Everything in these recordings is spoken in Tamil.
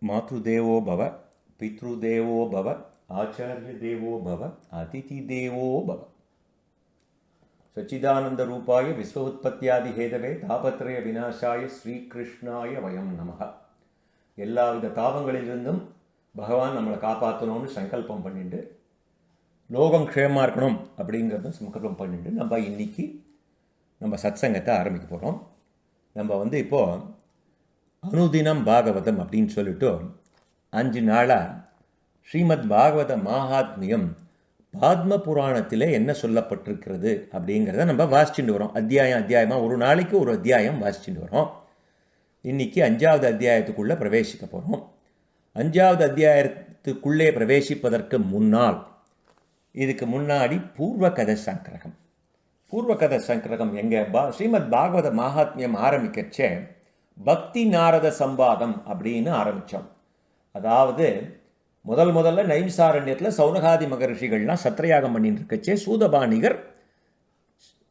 मातृदेवो भव, पितृदेवो भव, आचार्यदेवो भव, अतिथिदेवो भव. सच्चिदानन्दरूपाय विश्वोत्पत्त्यादिहेतवे तापत्रय विनाशाय ஸ்ரீகிருஷ்ணாய வயம் நமஹ. எல்லாவித தாபங்களிலிருந்தும் பகவான் நம்மளை காப்பாற்றணும்னு சங்கல்பம் பண்ணிட்டு லோகம் க்ஷேமமாக இருக்கணும் அப்படிங்கிறதும் சங்கல்பம் பண்ணிட்டு நம்ம இன்னைக்கு நம்ம சத்சங்கத்தை ஆரம்பிக்க போகிறோம். நம்ம இப்போது அனுதினம் பாகவதம் அப்படின்னு சொல்லிட்டு 5 நாளாக ஸ்ரீமத் பாகவத மகாத்மியம் பாத்ம புராணத்தில் என்ன சொல்லப்பட்டிருக்கிறது அப்படிங்கிறத நம்ம வாசிச்சுட்டு வரோம். அத்தியாயமாக ஒரு நாளைக்கு ஒரு அத்தியாயம் வாசிச்சுட்டு வரோம். இன்றைக்கி 5வது அத்தியாயத்துக்குள்ளே பிரவேசிக்க போகிறோம். 5வது அத்தியாயத்துக்குள்ளே பிரவேசிப்பதற்கு முன்னால் இதுக்கு முன்னாடி பூர்வகத சங்கிரகம். பூர்வகத சங்கிரகம் எங்கே ஸ்ரீமத் பாகவத மகாத்மியம் ஆரம்பிக்கச்சே பக்தி நாரத சம்பாதம் அப்படின்னு ஆரம்பித்தோம். அதாவது முதல்ல நைமிசாரண்யத்தில் சௌனகாதி மகரிஷிகள்லாம் சத்திரயாகம் பண்ணிட்டு இருக்கச்சே சூதபாணிகர்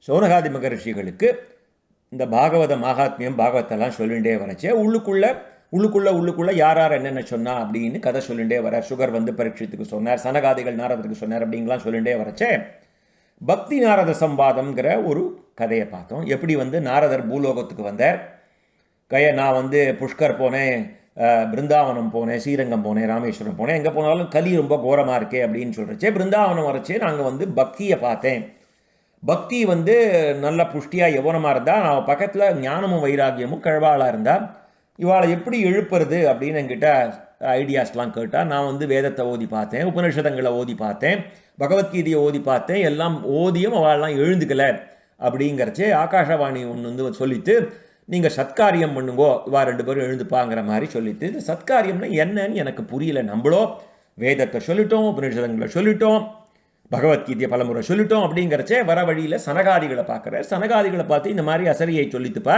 சௌனகாதி மகரிஷிகளுக்கு இந்த பாகவத மகாத்மியம் பாகவத்தெல்லாம் சொல்லிகிட்டே வரச்சே உள்ளுக்குள்ளே யார் என்னென்ன சொன்னா அப்படின்னு கதை சொல்லிகிட்டே வர. சுகர் பரீட்சத்துக்கு சொன்னார், சனகாதிகள் நாரதருக்கு சொன்னார் அப்படிங்கலாம் சொல்லிகிட்டே வரச்சே பக்தி நாரத சம்பாதம்ங்கிற ஒரு கதையை பார்த்தோம். எப்படி நாரதர் பூலோகத்துக்கு வந்தார், நான் புஷ்கர் போனேன், பிருந்தாவனம் போனேன், ஸ்ரீரங்கம் போனேன், ராமேஸ்வரம் போனேன், எங்கே போனாலும் கலி ரொம்ப கோரமாக இருக்கே அப்படின்னு சொல்கிறச்சே பிருந்தாவனம் வரச்சே நாங்கள் பக்தியை பார்த்தேன். பக்தி நல்ல புஷ்டியாக யவனமாக இருந்தால், நான் பக்கத்தில் ஞானமும் வைராகியமும் கழவாளாக இருந்தால் இவாளை எப்படி எழுப்புறது அப்படின்னு என்கிட்ட ஐடியாஸ்லாம் கேட்டால் நான் வேதத்தை ஓதி பார்த்தேன், உபனிஷதங்களை ஓதி பார்த்தேன், பகவத்கீதையை ஓதி பார்த்தேன், எல்லாம் ஓதியும் அவள்லாம் எழுந்துக்கலை அப்படிங்கிறச்சே ஆகாஷவாணி ஒன்று சொல்லிட்டு நீங்கள் சத்காரியம் பண்ணுங்கோ, இவா 2 பேரும் எழுந்துப்பாங்கிற மாதிரி சொல்லிட்டு, இந்த சத்காரியம்னா என்னன்னு எனக்கு புரியல. நம்மளோ வேதத்தை சொல்லிட்டோம், உபநிஷதங்களை சொல்லிட்டோம், பகவத்கீதையை பலமுறை சொல்லிட்டோம் அப்படிங்கிறச்சே வர வழியில் சனகாதிகளை பார்க்குறார். சனகாதிகளை பார்த்து இந்த மாதிரி அசரியை சொல்லித்துப்பா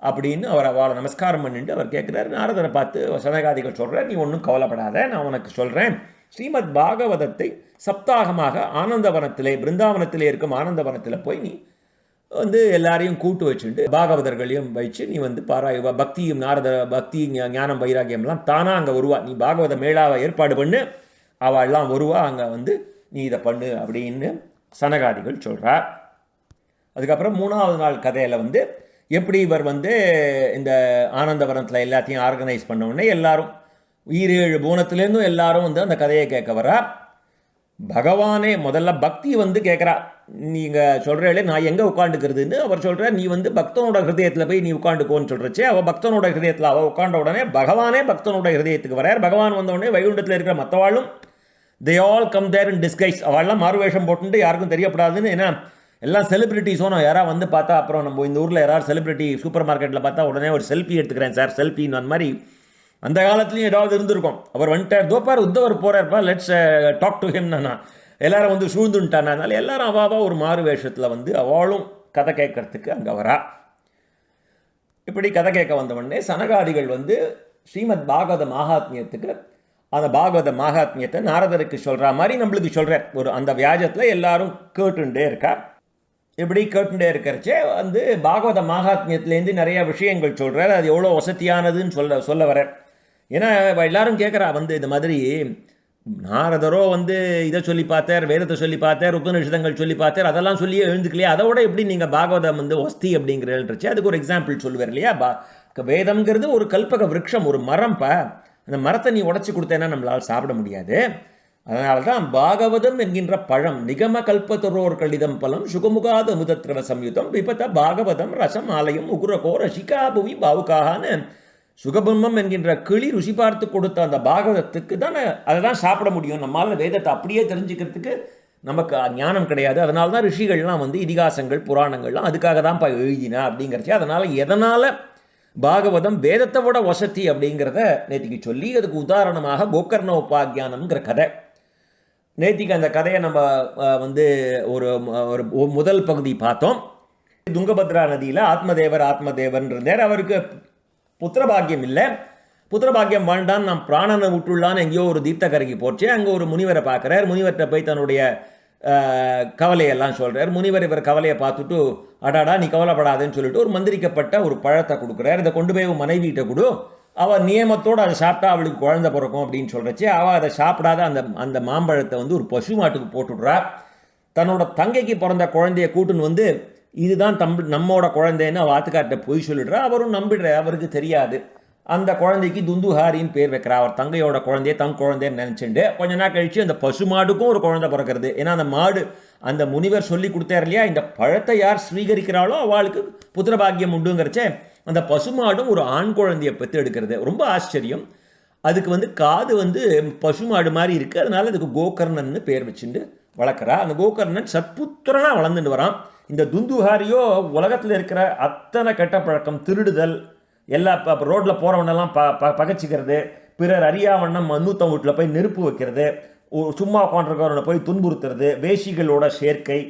அப்படின்னு அவளை நமஸ்காரம் பண்ணிட்டு அவர் கேட்குறாரு. நாரதரை பார்த்து சனகாதிகள் சொல்கிறார், நீ ஒன்றும் கவலைப்படாத, நான் உனக்கு சொல்கிறேன். ஸ்ரீமத் பாகவதத்தை சப்தாகமாக ஆனந்தவனத்திலே பிருந்தாவனத்திலே இருக்கும் ஆனந்தவனத்தில் போய் நீ எல்லாரையும் கூட்டு வச்சுட்டு பாகவதர்களையும் வச்சு நீ பாராய பக்தியும் நாரத பக்தி ஞானம் வைராகியம்லாம் தானாக அங்கே வருவா. நீ பாகவத மேளாவை ஏற்பாடு பண்ணு, அவள்லாம் வருவா, அங்கே நீ இதை பண்ணு அப்படின்னு சனகாதிகள் சொல்கிறார். அதுக்கப்புறம் 3வது நாள் கதையில் எப்படி இவர் இந்த ஆனந்தவனத்தில் எல்லாத்தையும் ஆர்கனைஸ் பண்ண உடனே எல்லாரும் 7 பூனத்துலேருந்தும் எல்லாரும் அந்த கதையை கேட்க வரா. பகவானே முதல்ல பக்தி கேட்குறா, நீங்கள் சொல்கிறே நான் எங்கே உட்காந்துக்கிறதுன்னு. அவர் சொல்கிறார், நீ பக்தனோட ஹிருதயத்தில் போய் நீ உட்காந்துக்கோன்னு சொல்கிறச்சே அவள் பக்தனோட ஹிருதயத்தில் அவள் உட்காண்ட உடனே பகவானே பக்தனோட ஹிருதயத்துக்கு வரார். பகவான் வந்த உடனே வைகுண்டத்தில் இருக்கிற மற்றவாளும் they all come there in disguise. அவள்லாம் மாறுவேஷம் போட்டுட்டு யாருக்கும் தெரியப்படாதுன்னு. ஏன்னா எல்லாம் செலிபிரிட்டிஸும் யாராவது பார்த்தா அப்புறம் நம்ம இந்த ஊரில் யாராவது செலிபிரிட்டி சூப்பர் மார்க்கெட்டில் பார்த்தா உடனே ஒரு செல்ஃபி எடுத்துக்கிறேன் சார் செல்ஃபின்னு அந்த மாதிரி அந்த காலத்துலேயும் ஏதாவது இருந்திருக்கும். அவர் தோப்பார் உத்தவர் போகிறார்ப்பா, லெட்ஸ் டாக் டு ஹிம்னா எல்லாரும் சூழ்ந்துட்டான். அதனால எல்லாரும் அவாவா ஒரு மாறு வேஷத்தில் அவளும் கதை கேட்கறதுக்கு அங்கே வரா. இப்படி கதை கேட்க வந்த உடனே சனகாதிகள் ஸ்ரீமத் பாகவத மகாத்மியத்துக்கு அந்த பாகவத மகாத்மியத்தை நாரதருக்கு சொல்கிற மாதிரி நம்மளுக்கு சொல்கிறார். ஒரு அந்த வியாஜத்தில் எல்லாரும் கேட்டுட்டே இருக்கா. இப்படி கேட்டுட்டே இருக்கிறச்சே பாகவத மகாத்மியத்துலேருந்து நிறையா விஷயங்கள் சொல்கிறார். அது எவ்வளோ வசதியானதுன்னு சொல்ல வர்றார். ஏன்னா எல்லாரும் கேட்குறா இந்த மாதிரி நாரதரோ இதை சொல்லி பார்த்தார், வேதத்தை சொல்லி பார்த்தார், உபநிஷதங்கள் சொல்லி பார்த்தார், அதெல்லாம் சொல்லியே எழுந்துக்கலையா, அதோட எப்படி நீங்கள் பாகவதம் வஸ்தி அப்படிங்கிறச்சு அதுக்கு ஒரு எக்ஸாம்பிள் சொல்லுவார் இல்லையா. வேதம்ங்கிறது ஒரு கல்பக விருட்சம், ஒரு மரம்ப்பா. அந்த மரத்தை நீ உடச்சி கொடுத்தேன்னா நம்மளால் சாப்பிட முடியாது. அதனால தான் பாகவதம் என்கின்ற பழம் நிகம கல்பத்தரோர் கலிதம் பலம் சுகமுகாத அமுதத்ரவ சம்யுதம் விபத்த பாகவதம் ரசம் ஆலயம் உகுரகோ ரசிகா புவி பாவுக்காகான்னு சுகபிரம்மம் என்கின்ற கிளி ருசி பார்த்து கொடுத்த அந்த பாகவதத்துக்கு தான் அதை தான் சாப்பிட முடியும். நம்மளால் வேதத்தை அப்படியே தெரிஞ்சுக்கிறதுக்கு நமக்கு ஞானம் கிடையாது. அதனால தான் ரிஷிகள்லாம் இதிகாசங்கள் புராணங்கள்லாம் அதுக்காக தான் எழுதினா அப்படிங்கிறச்சு. அதனால் எதனால் பாகவதம் வேதத்தை விட வசதி அப்படிங்கிறத நேற்றுக்கு சொல்லி அதுக்கு உதாரணமாக கோகர்ண உபாக்கியானம்ங்கிற கதை. நேற்றுக்கு அந்த கதையை நம்ம ஒரு முதல் பகுதி பார்த்தோம். துங்கபத்ரா நதியில் ஆத்மதேவர் இருந்தார். அவருக்கு புத்திரபாகியம் இல்லை. புத்திரபாகியம் வேண்டான்னு நான் பிராணனை விட்டுள்ளான்னு எங்கேயோ ஒரு தீர்த்தக்கரைக்கு போச்சு. அங்கே ஒரு முனிவரை பார்க்குறார். முனிவர்கிட்ட போய் தன்னுடைய கவலையெல்லாம் சொல்கிறார். முனிவர் இவர் கவலையை பார்த்துட்டு அடாடா நீ கவலைப்படாதுன்னு சொல்லிட்டு ஒரு மந்திரிக்கப்பட்ட ஒரு பழத்தை கொடுக்குறார். இதை கொண்டு போய் மனைவிகிட்ட கொடு, அவள் நியமத்தோடு அதை சாப்பிட்டா அவளுக்கு குழந்தை பிறக்கும் அப்படின்னு சொல்கிறச்சு அவள் அதை சாப்பிடாத அந்த மாம்பழத்தை வந்து ஒரு பசு மாட்டுக்கு போட்டுடுறா. தன்னோட தங்கைக்கு பிறந்த குழந்தைய கூட்டுன்னு இதுதான் நம்மோட குழந்தைன்னு அவள் ஆத்துக்கார்ட்ட போய் சொல்லிடுறா. அவரும் நம்பிடுற, அவருக்கு தெரியாது. அந்த குழந்தைக்கு துந்துஹாரின்னு பேர் வைக்கிறா. அவர் தங்கையோட குழந்தைய குழந்தைன்னு நினச்சிட்டு கொஞ்ச நாள் கழித்து அந்த பசு மாடுக்கும் ஒரு குழந்தை பிறக்கிறது. ஏன்னா அந்த மாடு அந்த முனிவர் சொல்லி கொடுத்தார் இல்லையா, இந்த பழத்தை யார் ஸ்வீகரிக்கிறாளோ அவளுக்கு புத்திரபாகியம் உண்டுங்கிறச்சே அந்த பசுமாடும் ஒரு ஆண் குழந்தையை பெற்று எடுக்கிறது. ரொம்ப ஆச்சரியம். அதுக்கு காது பசுமாடு மாதிரி இருக்குது. அதனால அதுக்கு கோகர்ணன்னு பேர் வச்சுட்டு வளர்க்குறா. அந்த கோகர்ணன் சத்புத்திரனாக வளர்ந்துட்டு வரான். இந்த துந்துஹாரியோ உலகத்தில் இருக்கிற அத்தனை கெட்ட பழக்கம், திருடுதல், எல்லா ரோட்டில் போகிறவனெல்லாம் பகைச்சிக்கிறது, பிறர் அறியாவண்ணம் மண்ணூத்தம் வீட்டில் போய் நெருப்பு வைக்கிறது, சும்மா உட்காந்துருக்கிறவனை போய் துன்புறுத்துறது, வேஷிகளோட சேர்க்கை,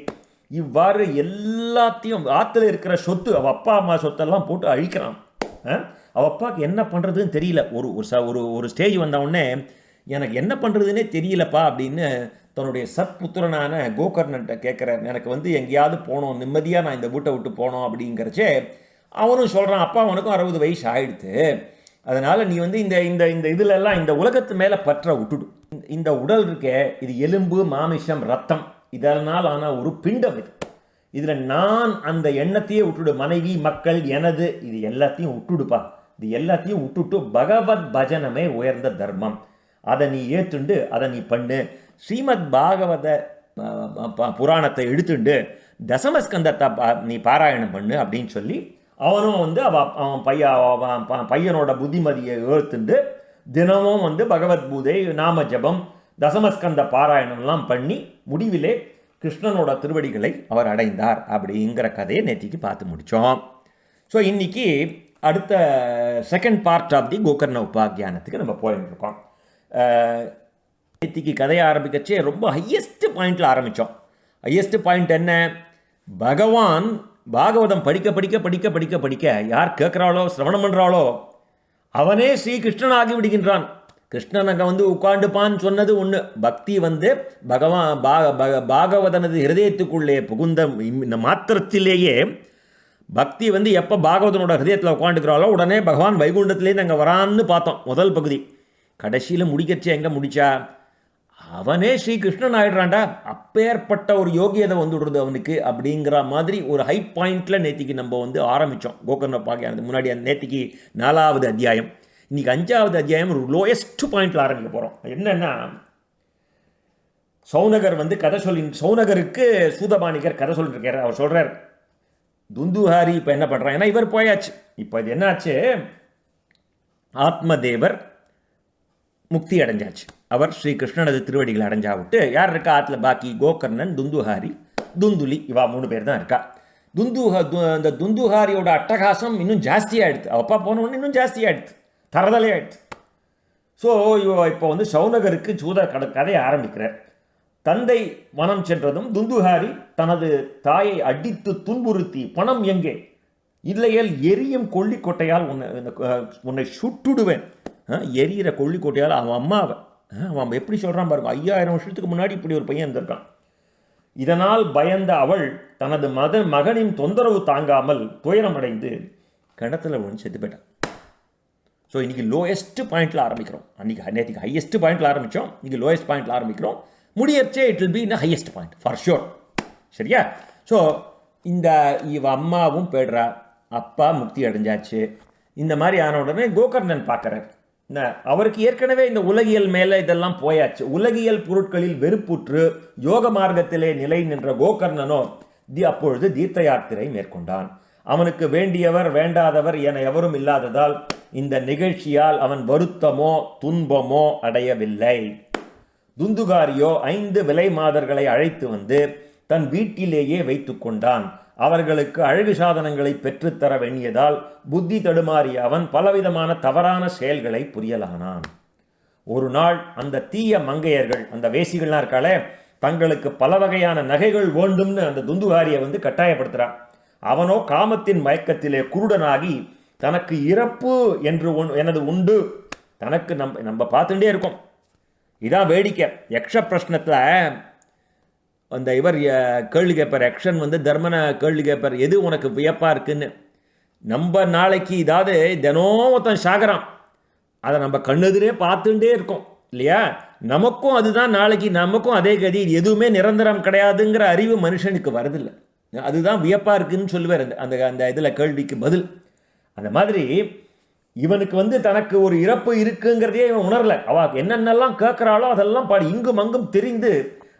இவ்வாறு எல்லாத்தையும் ஆற்றுல இருக்கிற சொத்து அவள் அப்பா அம்மா சொத்தெல்லாம் போட்டு அழிக்கிறான். அவள் அப்பாவுக்கு என்ன பண்ணுறதுன்னு தெரியல. ஒரு ஸ்டேஜ் வந்தவுடனே எனக்கு என்ன பண்ணுறதுன்னே தெரியலப்பா அப்படின்னு தன்னுடைய சத்புத்திரனான கோகர்ணன்ட்ட கேட்குறார். எனக்கு எங்கேயாவது போனோம், நிம்மதியாக நான் இந்த வீட்டை விட்டு போனோம் அப்படிங்கிறச்சே அவனும் சொல்கிறான், அப்பா அவனுக்கும் 60 வயசு ஆயிடுத்து, அதனால் நீ இந்த இந்த இந்த இதிலெல்லாம் இந்த உலகத்து மேலே பற்ற விட்டுடு. இந்த உடல் இருக்கே, இது எலும்பு மாமிசம் ரத்தம் இதனால் ஆனால் ஒரு பிண்டம். இதில் நான் அந்த எண்ணத்தையே விட்டுடு. மனைவி மக்கள் எனது இது எல்லாத்தையும் விட்டுடுப்பா. இது எல்லாத்தையும் விட்டுட்டு பகவத் பஜனமே உயர்ந்த தர்மம், அதை நீ ஏற்றுண்டு அதை நீ பண்ணு. ஸ்ரீமத் பாகவத புராணத்தை எடுத்துண்டு தசமஸ்கந்தத்தை நீ பாராயணம் பண்ணு அப்படின்னு சொல்லி அவனும் அவன் பையனோட புத்திமதியை ஏற்றுண்டு தினமும் பகவத் பூதை நாம ஜபம் தசமஸ்கந்த பாராயணம்லாம் பண்ணி முடிவிலே கிருஷ்ணனோட திருவடிகளை அவர் அடைந்தார் அப்படிங்கிற கதையை நேற்றுக்கு பார்த்து முடித்தோம். ஸோ இன்றைக்கி அடுத்த second part of the Gokarna உபாக்கியானத்துக்கு நம்ம போயிட்டு இருக்கோம். நேற்றுக்கு கதையை ஆரம்பிக்கச்சே ரொம்ப ஹையஸ்ட் பாயிண்டில் ஆரம்பித்தோம். ஹையஸ்ட் பாயிண்ட் என்ன? பகவான் பாகவதம் படிக்க படிக்க படிக்க படிக்க படிக்க யார் கேட்குறாளோ சிரவணம் பண்ணுறாளோ அவனே ஸ்ரீகிருஷ்ணன் விடுகின்றான். கிருஷ்ணன் அங்கே உட்காண்டுப்பான்னு சொன்னது ஒன்று. பக்தி பகவான் பாகவதனது ஹிருதயத்துக்குள்ளே புகுந்த இந்த மாத்திரத்திலேயே பக்தி எப்போ பாகவதனோட ஹிருதயத்தில் உட்காந்துக்கிறாளோ உடனே பகவான் வைகுண்டத்துலேருந்து அங்கே வரான்னு பார்த்தோம் முதல் பகுதி. கடைசியில் முடிக்கச்சே எங்கே முடிச்சா? அவனே ஸ்ரீகிருஷ்ணன் ஆயிடுறான்டா. அப்பேற்பட்ட ஒரு யோகியதை வந்துடுறது அவனுக்கு அப்படிங்கிற மாதிரி ஒரு ஹை பாயிண்டில் நேற்றுக்கு நம்ம ஆரம்பித்தோம் கோகர்ண உபாக்கியானது. முன்னாடி நேற்றுக்கு 4வது அத்தியாயம், இன்றைக்கி 5வது அத்தியாயம் ஒரு லோயஸ்ட் பாயிண்டில் ஆரம்பிக்க போகிறோம். என்னென்னா, சௌனகர் கதை சௌனகருக்கு சூதபாணிகர் கதை சொல்லிருக்கார். அவர் சொல்கிறார், துந்துஹாரி இப்போ என்ன பண்ணுறான்? ஏன்னா இவர் போயாச்சு. இப்போ இது என்னாச்சு, ஆத்மதேவர் முக்தி அடைஞ்சாச்சு. அவர் ஸ்ரீகிருஷ்ணனது திருவடிகளை அடைஞ்சா விட்டு யார் இருக்கா ஆற்றுல? பாக்கி கோகர்ணன், துந்துஹாரி, துந்துலி, இவா 3 பேர் தான் இருக்கா. இந்த துந்துஹாரியோட அட்டகாசம் இன்னும் ஜாஸ்தியாகிடுது. அவப்பா போனவொன்னு இன்னும் ஜாஸ்தியாகிடுது, தரதலே ஆயிடுது. ஸோ இப்போ சௌனகருக்கு கதையை ஆரம்பிக்கிறார். தந்தை வனம் சென்றதும் துந்துஹாரி தனது தாயை அடித்து துன்புறுத்தி, பணம் எங்கே, இல்லையேல் எரியும் கொல்லிக்கொட்டையால் உன்னை சுட்டுடுவேன், எரியிற கொல்லிக்கொட்டையால் அவன் அம்மாவை அவன் எப்படி சொல்கிறான் பாருங்க. 5000 வருஷத்துக்கு முன்னாடி இப்படி ஒரு பையன் இருந்திருக்கான். இதனால் பயந்த அவள் தனது மகனின் தொந்தரவு தாங்காமல் துயரமடைந்து கிணத்துல ஒன்று செத்து போயிட்டான். ஸோ இன்றைக்கி லோயஸ்ட் பாயிண்டில் ஆரம்பிக்கிறோம். நேற்றுக்கு ஹையஸ்ட் பாயிண்டில் ஆரம்பித்தோம், இன்றைக்கி லோயஸ்ட் பாயிண்டில் ஆரம்பிக்கிறோம். முடியச்சே it will be in highest point for sure. சரியா? ஸோ இவ அம்மாவும் போய்டுறா, அப்பா முக்தி அடைஞ்சாச்சு. இந்த மாதிரி ஆன உடனே கோகர்ணன் பார்க்குறார். அவருக்கு ஏற்கனவே இந்த உலகியல் மேலே இதெல்லாம் போயாச்சு. உலகியல் பொருட்களில் வெறுப்புற்று யோக மார்க்கத்திலே நிலை நின்ற கோகர்ணனோ அப்பொழுது தீர்த்த யாத்திரை மேற்கொண்டான். அவனுக்கு வேண்டியவர் வேண்டாதவர் என எவரும் இல்லாததால் இந்த நிகழ்ச்சியால் அவன் வருத்தமோ துன்பமோ அடையவில்லை. துந்துகாரியோ 5 விலை மாதர்களை அழைத்து தன் வீட்டிலேயே வைத்து கொண்டான். அவர்களுக்கு அழகு சாதனங்களை பெற்றுத்தர வேண்டியதால் புத்தி தடுமாறிய அவன் பலவிதமான தவறான செயல்களை புரியலானான். ஒரு நாள் அந்த தீய மங்கையர்கள், அந்த வேசிகள்லாம் இருக்காளே, தங்களுக்கு பல வகையான நகைகள் வேண்டும்னு அந்த துந்துகாரியை கட்டாயப்படுத்துகிறான். அவனோ காமத்தின் மயக்கத்திலே குருடனாகி தனக்கு இறப்பு என்று எனது உண்டு தனக்கு நம்ம பார்த்துட்டே இருக்கோம். இதான் வேடிக்கை. யக்ஷ பிரஷ்னத்தில் அந்த இவர் கேள்வி கேட்பார், யக்ஷன் தர்மனை கேள்வி கேட்பார், எது உனக்கு வியப்பாக இருக்குன்னு. நம்ம நாளைக்கு இதாவது தினம் ஒருத்தன் சாகரான், அதை நம்ம கண்ணெதிரே பார்த்துட்டே இருக்கோம் இல்லையா? நமக்கும் அதுதான் நாளைக்கு நமக்கும் அதே கதி, எதுவுமே நிரந்தரம் கிடையாதுங்கிற அறிவு மனுஷனுக்கு வருதில்லை. அதுதான் வியப்பாக இருக்குதுன்னு சொல்லுவார் அந்த அந்த இதில் கேள்விக்கு பதில். அந்த மாதிரி இவனுக்கு தனக்கு ஒரு இறப்பு இருக்குங்கிறதே இவன் உணரலை. அவள் என்னென்னலாம் கேட்குறாளோ அதெல்லாம் பாடி இங்கும் அங்கும் தெரிந்து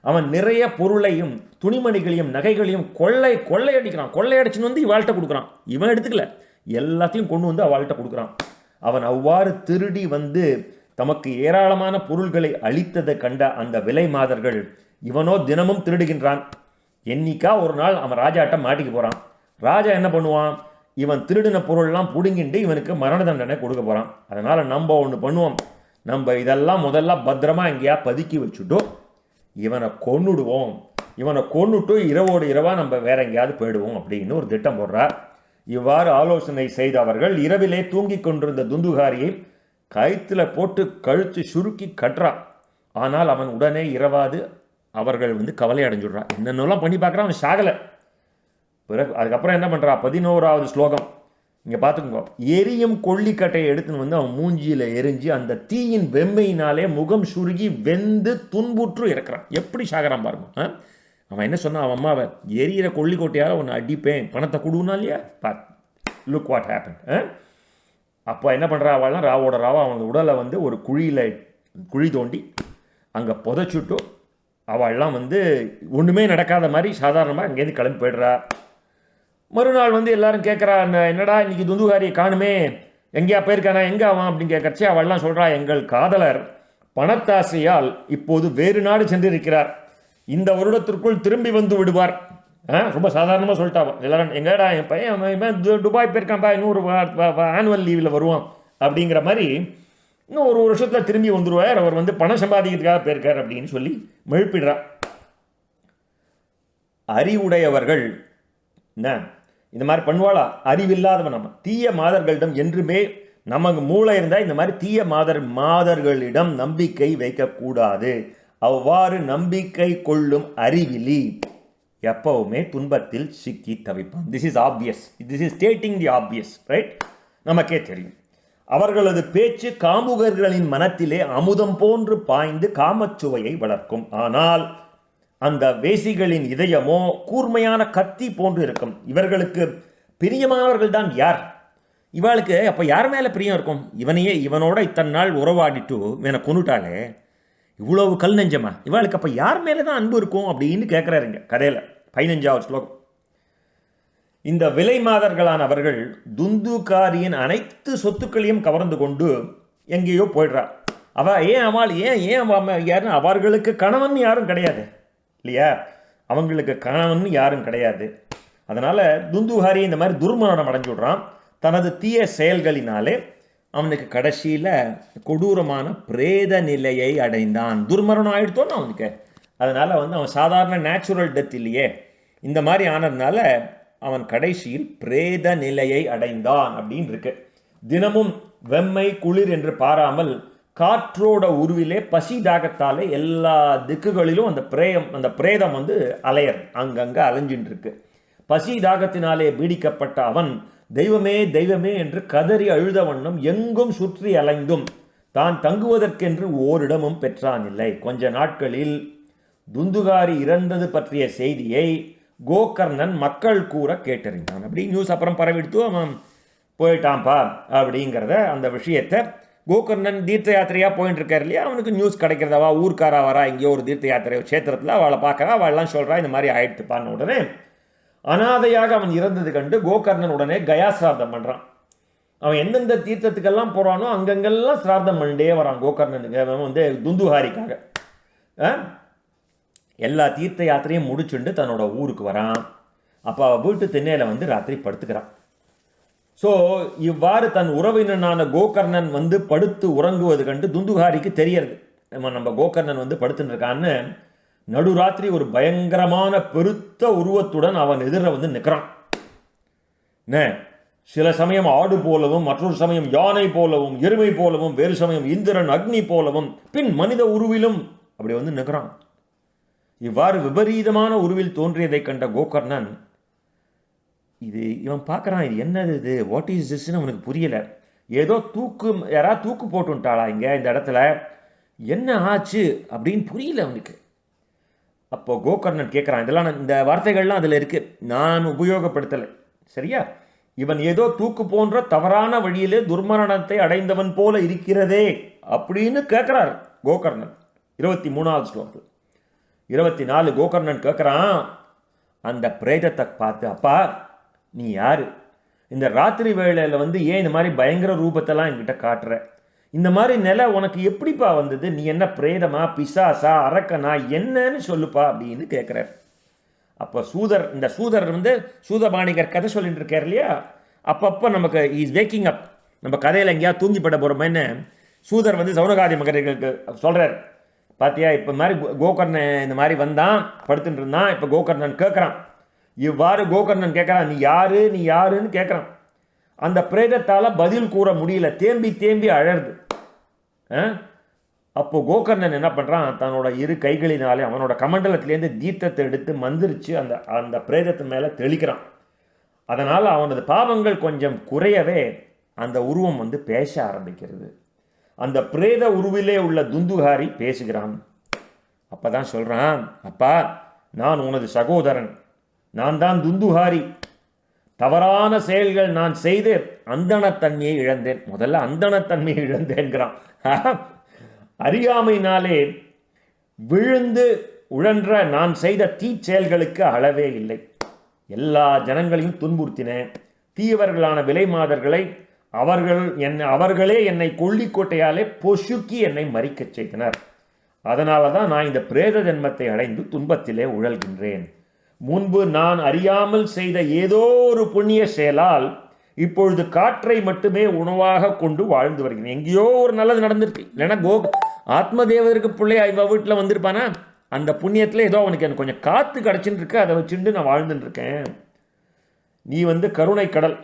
அவன் நிறைய பொருளையும் துணிமணிகளையும் நகைகளையும் கொள்ளையடிக்கிறான். கொள்ளையடிச்சுன்னு இவாள்கிட்ட கொடுக்குறான். இவன் எடுத்துக்கல, எல்லாத்தையும் கொண்டு அவள்கிட்ட கொடுக்குறான். அவன் அவ்வாறு திருடி தமக்கு ஏராளமான பொருள்களை அளித்ததை கண்ட அந்த விலை மாதர்கள் இவனோ தினமும் திருடுகின்றான். என்னைக்கா ஒரு நாள் அவன் ராஜாட்ட மாட்டிக்க போகிறான். ராஜா என்ன பண்ணுவான்? இவன் திருடின பொருள்லாம் பிடுங்கிட்டு இவனுக்கு மரண தண்டனை கொடுக்க போகிறான். அதனால் நம்ம ஒன்று பண்ணுவோம், நம்ம இதெல்லாம் முதல்ல பத்திரமா எங்கேயா பதுக்கி வச்சுட்டோம், இவனை கொன்னுடுவோம், இவனை கொன்னுட்டு இரவோடு இரவாக நம்ம வேற எங்கேயாவது போயிடுவோம் அப்படின்னு ஒரு திட்டம் போடுறார். இவ்வாறு ஆலோசனை செய்த அவர்கள் இரவிலே தூங்கி கொண்டிருந்த துந்துகாரியை கயிற்றில் போட்டு கழுத்து சுருக்கி கட்டுறான். ஆனால் அவன் உடனே இரவாது அவர்கள் கவலை அடைஞ்சுடுறான். என்னென்னலாம் பண்ணி பார்க்குறான், அவன் சாகலை. பிறகு அதுக்கப்புறம் என்ன பண்ணுறான்? 11வது ஸ்லோகம் இங்கே பார்த்துக்கோங்க. எரியும் கொல்லிக்கட்டையை எடுத்துன்னு அவன் மூஞ்சியில் எரிஞ்சு அந்த தீயின் வெம்மையினாலே முகம் சுருகி வெந்து துன்புற்று இறக்குறான். எப்படி சாகிறான் பாருங்க. அவன் என்ன சொன்னான்? அவன் அம்மாவை எரியிற கொல்லிக்கோட்டையால் ஒன்று அடிப்பேன், பணத்தை கொடுனா இல்லையா? Look what happen. அப்போ என்ன பண்ணுறா? அவள்லாம் ராவோட ராவா அவன் உடலை ஒரு குழி தோண்டி அங்கே புதைச்சுட்டு அவள்லாம் ஒன்றுமே நடக்காத மாதிரி சாதாரணமாக அங்கேருந்து கிளம்பி போய்டுறா. மறுநாள் எல்லாரும் கேட்குறா, என்னடா இன்றைக்கி துந்துகாரியை காணுமே, எங்கேயா போயிருக்கானா, எங்கே அவன் அப்படின்னு கேட்கறச்சு அவள்லாம் சொல்கிறா, எங்கள் காதலர் பணத்தாசையால் இப்போது வேறு நாடு சென்றிருக்கிறார், இந்த வருடத்திற்குள் திரும்பி விடுவார். ரொம்ப சாதாரணமாக சொல்லிட்டாவா எல்லாரும். எங்கடா என் பையன் துபாய் போயிருக்கான்ப்பா, இன்னொரு ஆனுவல் லீவில் வருவான் அப்படிங்கிற மாதிரி, இன்னும் ஒரு வருஷத்தில் திரும்பி வந்துடுவார், அவர் பணம் சம்பாதிக்கிறதுக்காக போயிருக்கார் அப்படின்னு சொல்லி மெழுப்பிடுறா. அறிவுடையவர்கள் என்ன இந்த மாதிரி பண்ணுவாளா? அறிவில்லாதவன். நம்ம தீய மாதர்களிடம் என்றுமே நமக்கு மூளை இருந்தால் இந்த மாதிரி தீய மாதர்களிடம் நம்பிக்கை வைக்கக்கூடாது. அவ்வாறு நம்பிக்கை கொள்ளும் அறிவிலி எப்பவுமே துன்பத்தில் சிக்கி தவிப்பான். This is obvious. This is stating the obvious, right? நமக்கே தெரியும். அவர்களது பேச்சு காமுகர்களின் மனத்திலே அமுதம் போன்று பாய்ந்து காமச்சுவையை வளர்க்கும். ஆனால் அந்த வேசிகளின் இதயமோ கூர்மையான கத்தி போன்று இருக்கும். இவர்களுக்கு பிரியமானவர்கள் தான் யார்? இவளுக்கு அப்போ யார் மேலே பிரியம் இருக்கும்? இவனோட இத்தனை நாள் உறவாடிட்டு இவனை கொண்டுட்டாலே, இவ்வளவு கல் நெஞ்சமா? இவளுக்கு அப்போ யார் மேலே தான் அன்பு இருக்கும் அப்படின்னு கேட்குறாருங்க கதையில். 15வது ஸ்லோகம். இந்த விலை மாதர்களான அவர்கள் துந்துகாரியின் அனைத்து சொத்துக்களையும் கவர்ந்து கொண்டு எங்கேயோ போயிடுறா. யாருன்னு அவர்களுக்கு கணவன் யாரும் கிடையாது இல்லையா? அவங்களுக்கு கணவன் யாரும் கிடையாது. அதனால் துந்துகாரி இந்த மாதிரி துர்மரணம் அடைஞ்சு விடுறான். தனது தீய செயல்களினாலே அவனுக்கு கடைசியில் கொடூரமான பிரேத நிலையை அடைந்தான். துர்மரணம் ஆகிடுத்தோன்னு அவனுக்கு. அதனால் அவன் சாதாரண நேச்சுரல் டெத் இல்லையே, இந்த மாதிரி ஆனதுனால அவன் கடைசியில் பிரேத நிலையை அடைந்தான் அப்படின்னு இருக்கு. தினமும் வெம்மை குளிர் என்று பாராமல் காற்றோட உருவிலே பசி தாகத்தாலே எல்லா திக்குகளிலும் அந்த பிரேதம் அலையர் அங்கங்கே அலைஞ்சின்னு இருக்கு. பசி தாகத்தினாலே பீடிக்கப்பட்ட அவன் தெய்வமே தெய்வமே என்று கதறி அழுத வண்ணம் எங்கும் சுற்றி அலைந்தும் தான் தங்குவதற்கென்று ஓரிடமும் பெற்றானில்லை. கொஞ்ச நாட்களில் துந்துகாரி இறந்தது பற்றிய செய்தியை கோகர்ணன் மக்கள் கூற கேட்டறிந்தான். அப்படி நியூஸ் அப்புறம் பரவிடுத்து அவன் போயிட்டான்ப்பா அப்படிங்கிறத அந்த விஷயத்தை கோகர்ணன் தீர்த்த யாத்திரையாக போயிட்டு இருக்கார் இல்லையா, அவனுக்கு நியூஸ் கிடைக்கிறதவா ஊர்க்காரா வரா இங்கேயோ ஒரு தீர்த்த யாத்திரை க்ஷேத்திரத்தில் அவளை பார்க்குறா. அவள்லாம் சொல்கிறா இந்த மாதிரி ஆயிடுத்துப்பான்னு. உடனே அனாதையாக அவன் இறந்தது கண்டு கோகர்ணன் உடனே கயா சிரார்த்தம் பண்ணுறான். அவன் எந்தெந்த தீர்த்தத்துக்கெல்லாம் போகிறானோ அங்கங்கெல்லாம் சிரார்த்தம் பண்ணிட்டே வரான் கோகர்ணனுக்கு. அவன் துந்துகாரிக்காக எல்லா தீர்த்த யாத்திரையும் முடிச்சுண்டு தன்னோட ஊருக்கு வரான். அப்போ அவள் வீட்டு திண்ணையில் ராத்திரி படுத்துக்கிறான். ஸோ இவ்வாறு தன் உறவினனான கோகர்ணன் படுத்து உறங்குவது கண்டு துந்துகாரிக்கு தெரியறது, நம்ம கோகர்ணன் படுத்துன்னு இருக்கான்னு. நடுராத்திரி ஒரு பயங்கரமான பெருத்த உருவத்துடன் அவன் எதிர நிற்கிறான். சில சமயம் ஆடு போலவும், மற்றொரு சமயம் யானை போலவும், எருமை போலவும், வேறு சமயம் இந்திரன் அக்னி போலவும், பின் மனித உருவிலும் அப்படி நிற்கிறான். இவ்வாறு விபரீதமான உருவில் தோன்றியதை கண்ட கோகர்ணன் இவன் பார்க்குறான், இது என்னது இது, வாட் இஸ் திஸ்ன்னு அவனுக்கு புரியலை. ஏதோ யாராவது தூக்கு போட்டுட்டாளா இங்கே இந்த இடத்துல, என்ன ஆச்சு அப்படின்னு புரியல அவனுக்கு. அப்போ கோகர்ணன் கேட்குறான், இதெல்லாம் இந்த வார்த்தைகள்லாம் அதில் இருக்குது, நான் உபயோகப்படுத்தலை, சரியா? இவன் ஏதோ தூக்கு போன்ற தவறான வழியிலே துர்மரணத்தை அடைந்தவன் போல இருக்கிறதே அப்படின்னு கேட்குறார் கோகர்ணன். 23வது ஸ்லோகத்தில் 24 கோகர்ணன் கேட்குறான் அந்த பிரேதத்தை பார்த்து, அப்பா நீ யாரு? இந்த ராத்திரி வேளையில் வந்து ஏன் இந்த மாதிரி பயங்கர ரூபத்தெல்லாம் என்கிட்ட காட்டுற? இந்த மாதிரி நிலை உனக்கு எப்படிப்பா வந்தது? நீ என்ன பிரேதமா, பிசாசா, அரக்கனா, என்னன்னு சொல்லுப்பா அப்படின்னு கேட்குறார். அப்போ இந்த சூதர் வந்து சூதபாணிகர் கதை சொல்லிட்டு இருக்கார் இல்லையா, அப்பப்போ நமக்கு இஸ் வேக்கிங் அப், நம்ம கதையில் எங்கேயாவது தூங்கிப்பட போகிறோமேன்னு சூதர் வந்து சௌனகாதி மகர்களுக்கு சொல்கிறார். பார்த்தியா, இப்போ மாதிரி கோகர்ணன் இந்த மாதிரி வந்தான், படுத்துட்டு இருந்தான். இப்போ கோகர்ணன் கேட்குறான், இவ்வாறு கோகர்ணன் கேட்குறான், நீ யாருன்னு கேட்குறான். அந்த பிரேதத்தால் பதில் கூற முடியல, தேம்பி தேம்பி அழறது. அப்போ கோகர்ணன் என்ன பண்ணுறான், தன்னோட இரு கைகளினாலே அவனோட கமண்டலத்திலேருந்து தீர்த்தத்தை எடுத்து மந்திரிச்சு அந்த பிரேதத்தின் மேலே தெளிக்கிறான். அதனால் அவனது பாவங்கள் கொஞ்சம் குறையவே அந்த உருவம் வந்து பேச ஆரம்பிக்கிறது. அந்த பிரேத உருவிலே உள்ள துந்துகாரி பேசுகிறான். அப்போ தான் சொல்கிறான், அப்பா நான் உனது சகோதரன், நான் தான் துந்துகாரி. தவறான செயல்கள் நான் செய்து அந்தணத்தன்மையை இழந்தேன். முதல்ல அந்தணத்தன்மையை இழந்தேன்கிறான். அறியாமையினாலே விழுந்து உழன்ற நான் செய்த தீச்செயல்களுக்கு அளவே இல்லை. எல்லா ஜனங்களையும் துன்புறுத்தினேன். தீயவர்களான விலை மாதர்களை அவர்களே என்னை கொள்ளிக்கோட்டையாலே பொசுக்கி என்னை மறிக்கச் செய்தனர். அதனால தான் நான் இந்த பிரேத ஜன்மத்தை அடைந்து துன்பத்திலே உழல்கின்றேன். முன்பு நான் அறியாமல் செய்த ஏதோ ஒரு புண்ணிய செயலால் இப்பொழுது காற்றை மட்டுமே உணவாக கொண்டு வாழ்ந்து வருகிறேன். எங்கேயோ ஒரு நல்லது நடந்திருக்கு, இல்லைன்னா ஆத்மதேவருக்கு பிள்ளையா இவ வீட்டில் வந்திருப்பானா, அந்த புண்ணியத்தில் ஏதோ அவனுக்கு எனக்கு கொஞ்சம் காற்று கிடச்சின்னு இருக்கு, அதை வச்சுட்டு நான் வாழ்ந்துட்டு இருக்கேன். நீ வந்து கருணை கடல்,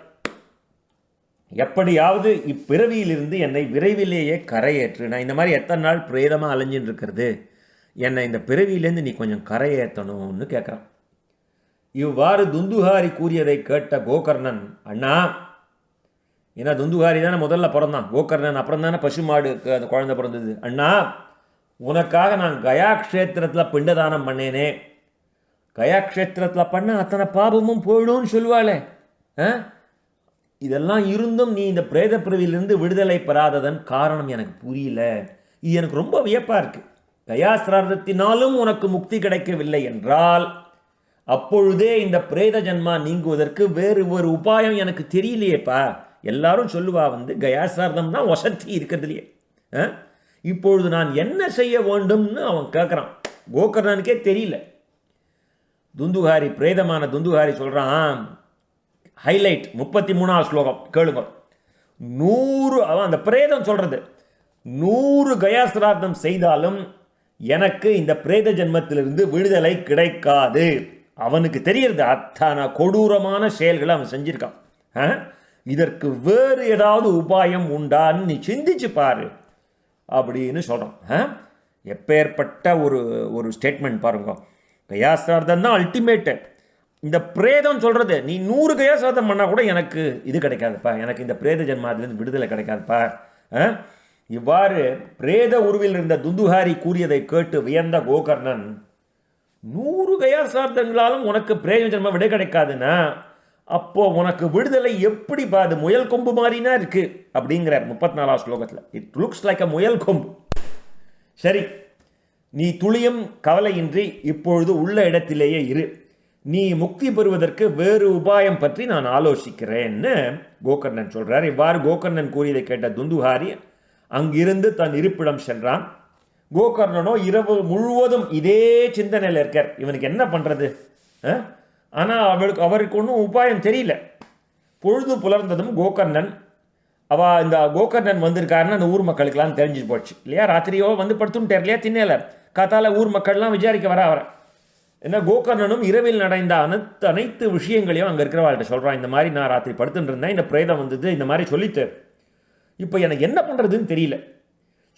எப்படியாவது இப்பிறவியிலிருந்து என்னை விரைவிலேயே கரையேற்று. நான் இந்த மாதிரி எத்தனை நாள் பிரேதமாக அலைஞ்சின்னு இருக்கிறது, என்னை இந்த பிறவியிலேருந்து நீ கொஞ்சம் கரையேற்றணும்னு கேட்குறான். இவ்வாறு துந்துகாரி கூறியதை கேட்ட கோகர்ணன், அண்ணா, ஏன்னா துந்துகாரி தானே முதல்ல பிறந்தான், கோகர்ணன் அப்புறம் தானே பசுமாடு அந்த குழந்தை பிறந்தது. அண்ணா, உனக்காக நான் கயா க்ஷேத்திரத்தில் பிண்டதானம் பண்ணேனே, கயா க்ஷேத்திரத்தில் பண்ண அத்தனை பாபமும் போயிடும்னு சொல்லுவாளே, இதெல்லாம் இருந்தும் நீ இந்த பிரேத பிறவியிலிருந்து விடுதலை பெறாததன் காரணம் எனக்கு புரியல. இது எனக்கு ரொம்ப வியப்பாக இருக்குது. கயா சிரார்த்தத்தினாலும் உனக்கு முக்தி கிடைக்கவில்லை என்றால் அப்பொழுதே இந்த பிரேத ஜன்மா நீங்குவதற்கு வேறு ஒரு உபாயம் எனக்கு தெரியலையேப்பா. எல்லாரும் சொல்லுவா வந்து கயாசார்த்தம் தான் வசதி இருக்கிறதுலையே. இப்பொழுது நான் என்ன செய்ய வேண்டும்னு அவன் கேட்குறான். கோகர்ணனுக்கே தெரியல. துந்துகாரி, பிரேதமான துந்துகாரி சொல்கிறான், ஹைலைட் 33வது ஸ்லோகம் கேளுங்க. 100 அவன் அந்த பிரேதம் சொல்கிறது, 100 கயாசிரார்த்தம் செய்தாலும் எனக்கு இந்த பிரேத ஜென்மத்திலிருந்து விடுதலை கிடைக்காது. அவனுக்கு தெரியறது அத்தனை கொடூரமான செயல்களை அவன் செஞ்சிருக்கான். இதற்கு வேறு ஏதாவது உபாயம் உண்டான்னு நீ சிந்திச்சு பாரு அப்படின்னு சொல்கிறான். எப்பேற்பட்ட ஒரு ஸ்டேட்மெண்ட் பாருங்க. கயாசிரார்த்தம் தான் அல்டிமேட்டு. இந்த பிரேதம் சொல்கிறது, நீ 100 கயாசிரார்த்தம் பண்ணால் கூட எனக்கு இது கிடைக்காதுப்பா, எனக்கு இந்த பிரேத ஜென்மாதிலேருந்து விடுதலை கிடைக்காதுப்பா. இவ்வாறு பிரேத உருவில் இருந்த துந்துகாரி கூறியதை கேட்டு வியந்த கோகர்ணன், 100 கயாசார்த்தங்களாலும் உனக்கு பிரேத ஜென்மம் விடை கிடைக்காதுன்னா அப்போ உனக்கு விடுதலை எப்படி பாது, முயல் கொம்பு மாதிரினா இருக்கு அப்படிங்கிறார் 34வது ஸ்லோகத்தில். இட் லுக்ஸ் லைக் அ முயல் கொம்பு. சரி, நீ துளியும் கவலையின்றி இப்பொழுது உள்ள இடத்திலேயே இரு. நீ முக்தி பெறுவதற்கு வேறு உபாயம் பற்றி நான் ஆலோசிக்கிறேன்னு கோகர்ணன் சொல்கிறார். இவ்வாறு கோகர்ணன் கூறியதை கேட்ட துந்துகாரி அங்கிருந்து தன் இருப்பிடம் சென்றான். கோகர்ணனோ இரவு முழுவதும் இதே சிந்தனையில் இருக்கார். இவனுக்கு என்ன பண்ணுறது? ஆனால் அவருக்கு ஒன்றும் உபாயம் தெரியல. பொழுது புலர்ந்ததும் கோகர்ணன் இந்த கோகர்ணன் வந்திருக்காருன்னு அந்த ஊர் மக்களுக்கெல்லாம் தெரிஞ்சு போச்சு இல்லையா. ராத்திரியோ வந்து படுத்துட்டார் இல்லையா திண்ணையில். காத்தால ஊர் மக்கள்லாம் விசாரிக்க வர என்ன கோகர்ணனும் இரவில் நடந்த அனைத்து விஷயங்களையும் அங்கே இருக்கிறவாள்கிட்ட சொல்கிறான். இந்த மாதிரி நான் ராத்திரி படுத்துட்டு இருந்தேன், இந்த பிரேதம் வந்தது, இந்த மாதிரி சொல்லிட்டு இப்போ எனக்கு என்ன பண்ணுறதுன்னு தெரியல.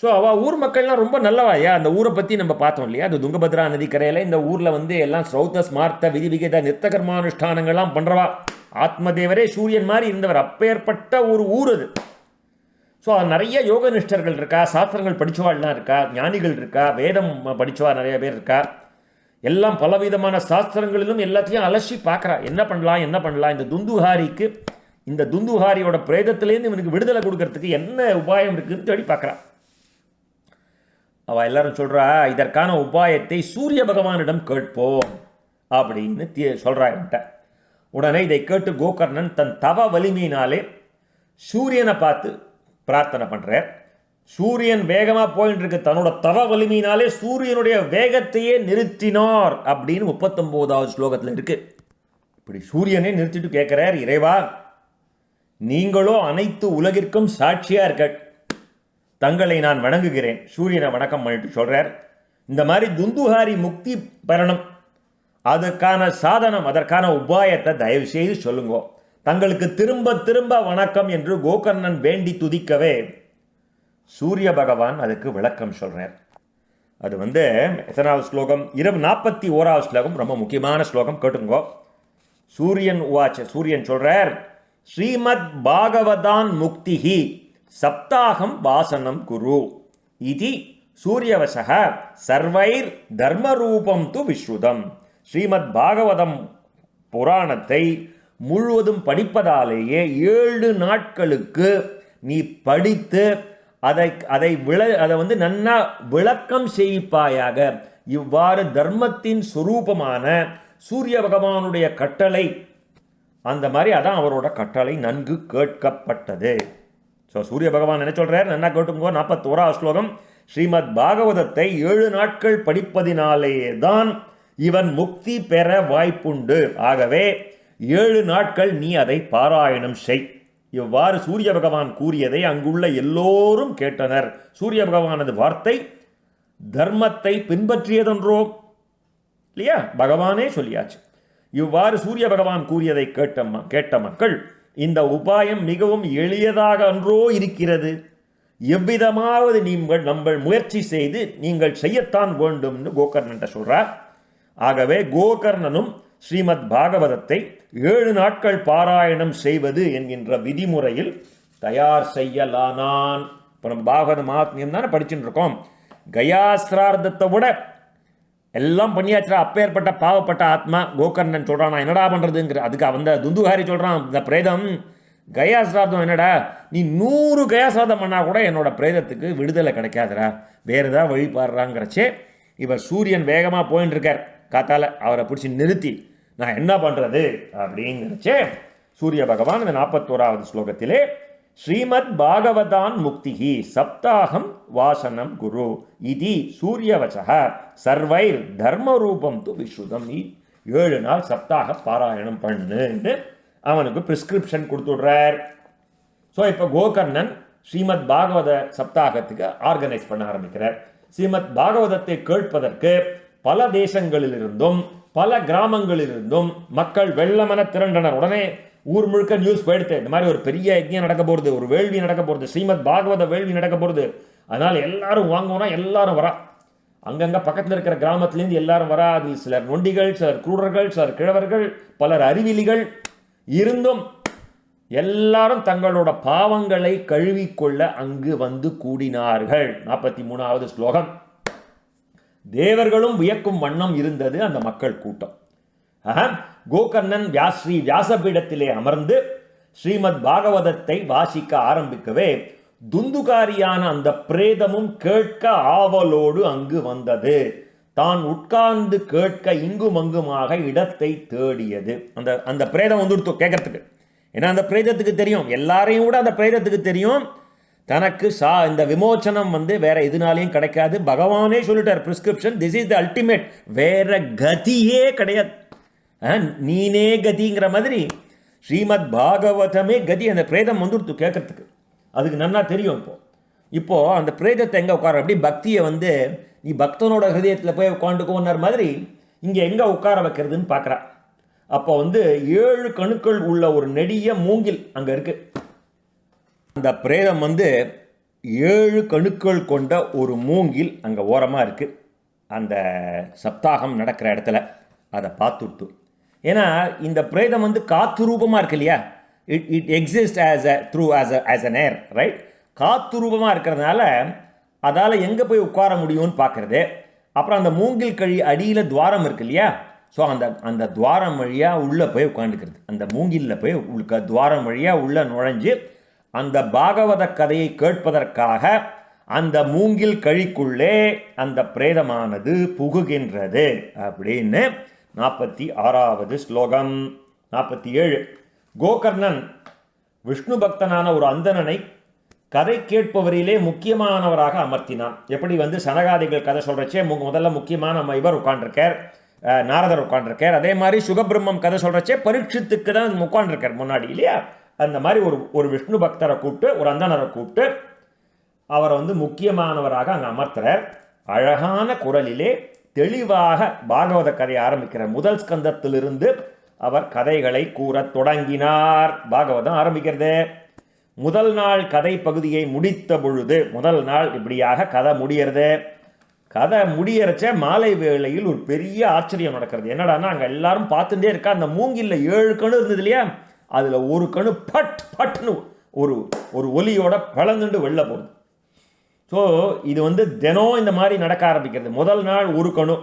ஸோ அவள் ஊர் மக்கள்லாம் ரொம்ப நல்லவாயா. அந்த ஊரை பற்றி நம்ம பார்த்தோம் இல்லையா, அந்த துங்கபத்ரா நதி கரையில் இந்த ஊரில் வந்து எல்லாம் ஸ்ரௌத்த ஸ்மார்த்த விதி விகித நித்த கர்மானுஷ்டானங்கள்லாம் பண்ணுறவா. ஆத்மதேவரே சூரியன் மாதிரி இருந்தவர். அப்பேற்பட்ட ஒரு ஊர் அது. ஸோ நிறைய யோக நிஷ்டர்கள் இருக்கா, சாஸ்திரங்கள் படித்தவாள்லாம் இருக்கா, ஞானிகள் இருக்கா, வேதம் படித்தவா நிறைய பேர் இருக்கா. எல்லாம் பலவிதமான சாஸ்திரங்களிலும் எல்லாத்தையும் அலசி பார்க்குறா. என்ன பண்ணலாம் இந்த துந்துகாரியோட பிரேதத்திலேருந்து இவனுக்கு விடுதலை கொடுக்கறதுக்கு என்ன உபாயம் இருக்குன்னு தேடி பார்க்குறா. அவள் எல்லாரும் சொல்கிறா, இதற்கான உபாயத்தை சூரிய பகவானிடம் கேட்போம் அப்படின்னு சொல்கிறா என்கிட்ட. உடனே இதை கேட்டு கோகர்ணன் தன் தவ வலிமையினாலே சூரியனை பார்த்து பிரார்த்தனை பண்ணுறார். சூரியன் வேகமாக போயின்னு இருக்கு, தன்னோட தவ வலிமையினாலே சூரியனுடைய வேகத்தையே நிறுத்தினார் அப்படின்னு 39வது ஸ்லோகத்தில் இருக்கு. இப்படி சூரியனை நிறுத்திட்டு கேட்குறார், இறைவா நீங்களோ அனைத்து உலகிற்கும் சாட்சியாக இருக்க, தங்களை நான் வணங்குகிறேன். சூரியனை வணக்கம் பண்ணிட்டு சொல்கிறார், இந்த மாதிரி துந்துகாரி முக்தி பெறணும், அதுக்கான சாதனம், அதற்கான உபாயத்தை தயவு செய்து சொல்லுங்க. தங்களுக்கு திரும்ப திரும்ப வணக்கம் என்று கோகர்ணன் வேண்டி துதிக்கவே சூரிய பகவான் அதுக்கு விளக்கம் சொல்கிறார். அது எத்தனாவது ஸ்லோகம்? 41வது ஸ்லோகம், ரொம்ப முக்கியமான ஸ்லோகம், கேட்டுங்கோ. சூரியன் சொல்கிறார், ஸ்ரீமத் பாகவதான் முக்திஹி சப்தாகம் வாசனம் குரு இதி சூரியவசக சர்வைர் தர்மரூபம் து விஸ்ருதம். ஸ்ரீமத் பாகவதம் புராணத்தை முழுவதும் படிப்பதாலேயே 7 நாட்களுக்கு நீ படித்து அதை நன்னா விளக்கம் செய்ப்பாயாக. இவ்வாறு தர்மத்தின் சுரூபமான சூரிய பகவானுடைய கட்டளை, அந்த மாதிரி அதான் அவரோட கட்டளை நன்கு கேட்கப்பட்டது. ஸோ சூரிய பகவான் என்ன சொல்கிறார், நன்னா கேட்டுங்கோ. 41வது ஸ்லோகம், ஸ்ரீமத் பாகவதத்தை 7 நாட்கள் படிப்பதினாலேயே தான் இவன் முக்தி பெற வாய்ப்புண்டு. ஆகவே 7 நாட்கள் நீ அதை பாராயணம் செய். இவ்வாறு சூரிய பகவான் கூறியதை அங்குள்ள எல்லோரும் கேட்டனர். சூரிய பகவானது வார்த்தை தர்மத்தை பின்பற்றியதென்றோ இல்லையா, பகவானே சொல்லியாச்சு. இவ்வாறு சூரிய பகவான் கூறியதை கேட்ட மக்கள், இந்த உபாயம் மிகவும் எளியதாக அன்றோ இருக்கிறது, எவ்விதமாவது நீங்கள் முயற்சி செய்து நீங்கள் செய்யத்தான் வேண்டும்னு கோகர்ணன் சொல்றார். ஆகவே கோகர்ணனும் ஸ்ரீமத் பாகவதத்தை 7 நாட்கள் பாராயணம் செய்வது என்கின்ற விதிமுறையில் தயார் செய்யலானான். இப்போ நம்ம பாகவத மகாத்மியம் தானே படிச்சுட்டு இருக்கோம். கயாசிரார்த்தத்தை விட எல்லாம் பண்ணியாச்சுரா, அப்பேற்பட்ட பாவப்பட்ட ஆத்மா கோகர்ணன் சொல்கிறான், நான் என்னடா பண்ணுறதுங்கிற. அதுக்கு துந்துகாரி சொல்கிறான், இந்த பிரேதம் கயாசிராதம் என்னடா, நீ 100 கயாசிராதம் பண்ணால் கூட என்னோட பிரேதத்துக்கு விடுதலை கிடைக்காதுரா, வேறு ஏதாவது வழி பாடுறாங்கிறச்சே இவர் சூரியன் வேகமாக போயின்னு இருக்கார். காத்தால அவரை பிடிச்சி நிறுத்தி நான் என்ன பண்ணுறது அப்படிங்கிறச்சே சூரிய பகவான் இந்த 41வது ஸ்லோகத்திலே ஸ்ரீமத் பாகவதான் முக்திஹி சப்தாகம் வாசனம் குரு இதி சூரியவசக சர்வைர் தர்மரூபம் து விஸ்ருதம். 7 நாள் சப்தாக பாராயணம் பண்ணுன்னு அவனுக்கு பிரிஸ்கிரிப்ஷன் கொடுத்துடுறார். ஸோ இப்போ கோகர்ணன் ஸ்ரீமத் பாகவத சப்தாகத்துக்கு ஆர்கனைஸ் பண்ண ஆரம்பிக்கிறார். ஸ்ரீமத் பாகவதத்தை கேட்பதற்கு பல தேசங்களிலிருந்தும் பல கிராமங்களிலிருந்தும் மக்கள் வெள்ளமென திரண்டனர். உடனே ஊர் முழுக்க நியூஸ் போயிடுத்து, இந்த மாதிரி ஒரு பெரிய யஜ்ஞம் நடக்க போகிறது, ஒரு வேள்வி நடக்க போகிறது, ஸ்ரீமத் பாகவத வேள்வி நடக்க போகிறது, அதனால் எல்லாரும் வாங்குவோம்னா எல்லாரும் வரா. அங்கங்கே பக்கத்தில் இருக்கிற கிராமத்திலேருந்து எல்லாரும் வரா. அதில் சிலர் நொண்டிகள், சிலர் குருடர்கள், சிலர் கிழவர்கள், பலர் அறிவிலிகள் இருந்தும் எல்லாரும் தங்களோட பாவங்களை கழுவிக்கொள்ள அங்கு வந்து கூடினார்கள். 43வது ஸ்லோகம். தேவர்களும் வியக்கும் வண்ணம் இருந்தது அந்த மக்கள் கூட்டம். கோகர்ணன் வியாசபீடத்திலே அமர்ந்து ஸ்ரீமத் பாகவதத்தை வாசிக்க ஆரம்பிக்கவே துந்துகாரியான அந்த பிரேதமும் கேட்க ஆவலோடு அங்கு வந்தது. தான் உட்கார்ந்து கேட்க இங்கும் அங்குமாக இடத்தை தேடியது. அந்த பிரேதம் வந்துடுத்து கேட்கறதுக்கு. ஏன்னா அந்த பிரேதத்துக்கு தெரியும், எல்லாரையும் கூட அந்த பிரேதத்துக்கு தெரியும், தனக்கு இந்த விமோச்சனம் வேற எதுனாலையும் கிடைக்காது. பகவானே சொல்லிட்டார் prescription, this is the ultimate, வேற கதியே கிடையாது, நீனே கதிங்கிற மாதிரி ஸ்ரீமத் பாகவதமே கதி. அந்த பிரேதம் வந்துடுத்து கேட்கறதுக்கு, அதுக்கு நன்னா தெரியும். இப்போ அந்த பிரேதத்தை எங்கே உட்கார, அப்படி பக்தியை நீ பக்தனோட ஹிருதயத்தில் போய் உட்காந்துக்கோன்னர் மாதிரி இங்கே எங்கே உட்கார வைக்கிறதுன்னு பார்க்குறா. அப்போ 7 கணுக்கள் உள்ள ஒரு நெடிய மூங்கில் அங்கே இருக்கு. அந்த பிரேதம் 7 கணுக்கள் கொண்ட ஒரு மூங்கில் அங்கே ஓரமாக இருக்குது. அந்த சப்தாகம் நடக்கிற இடத்துல அதை பார்த்துட்டு, ஏன்னா இந்த பிரேதம் காத்து ரூபமாக இருக்கு இல்லையா, it exist as an air, right? காத்துரூபமாக இருக்கிறதுனால அதால் எங்கே போய் உட்கார முடியும்னு பார்க்குறது. அப்புறம் அந்த மூங்கில் கழி அடியில் துவாரம் இருக்கு இல்லையா, ஸோ அந்த துவாரம் வழியாக உள்ளே போய் உட்காந்துக்கிறது. அந்த மூங்கிலில் போய் துவாரம் வழியாக உள்ளே நுழைஞ்சு அந்த பாகவத கதையை கேட்பதற்காக அந்த மூங்கில் கழிக்குள்ளே அந்த பிரேதமானது புகுகின்றது அப்படின்னு 46வது ஸ்லோகம். 47 கோகர்ணன் விஷ்ணு பக்தனான ஒரு அந்தணனை கதை கேட்பவரிலே முக்கியமானவராக அமர்த்தினான். எப்படி சனகாதிகள் கதை சொல்கிறச்சே முதல்ல முக்கியமான இவர் உட்காண்டிருக்கார், நாரதர் உட்காண்டிருக்கார். அதே மாதிரி சுகபிரம்மம் கதை சொல்கிறச்சே பரீட்சித்துக்கு தான் உட்காண்டிருக்கார் முன்னாடி இல்லையா. அந்த மாதிரி ஒரு விஷ்ணு பக்தரை கூப்பிட்டு, ஒரு அந்தணரை கூப்பிட்டு அவரை முக்கியமானவராக அங்கே அமர்த்துறார். அழகான குரலிலே தெளிவாக பாகவத கதையை ஆரம்பிக்கிறார். முதல் ஸ்கந்தத்திலிருந்து அவர் கதைகளை கூறத் தொடங்கினார். பாகவதம் ஆரம்பிக்கிறது. முதல் நாள் கதை பகுதியை முடித்த பொழுது, முதல் நாள் இப்படியாக கதை முடியறது. கதை முடியறச்ச மாலை வேளையில் ஒரு பெரிய ஆச்சரியம் நடக்கிறது. என்னடான்னா, அங்கே எல்லாரும் பார்த்துட்டே இருக்கா. அந்த மூங்கில்ல 7 கணு இருந்தது இல்லையா, அதில் ஒரு கணு பட் பட்னு ஒரு ஒலியோட பழந்துண்டு வெளில போகுது. ஸோ இது தினம் இந்த மாதிரி நடக்க ஆரம்பிக்கிறது. முதல் நாள் ஒரு கணு,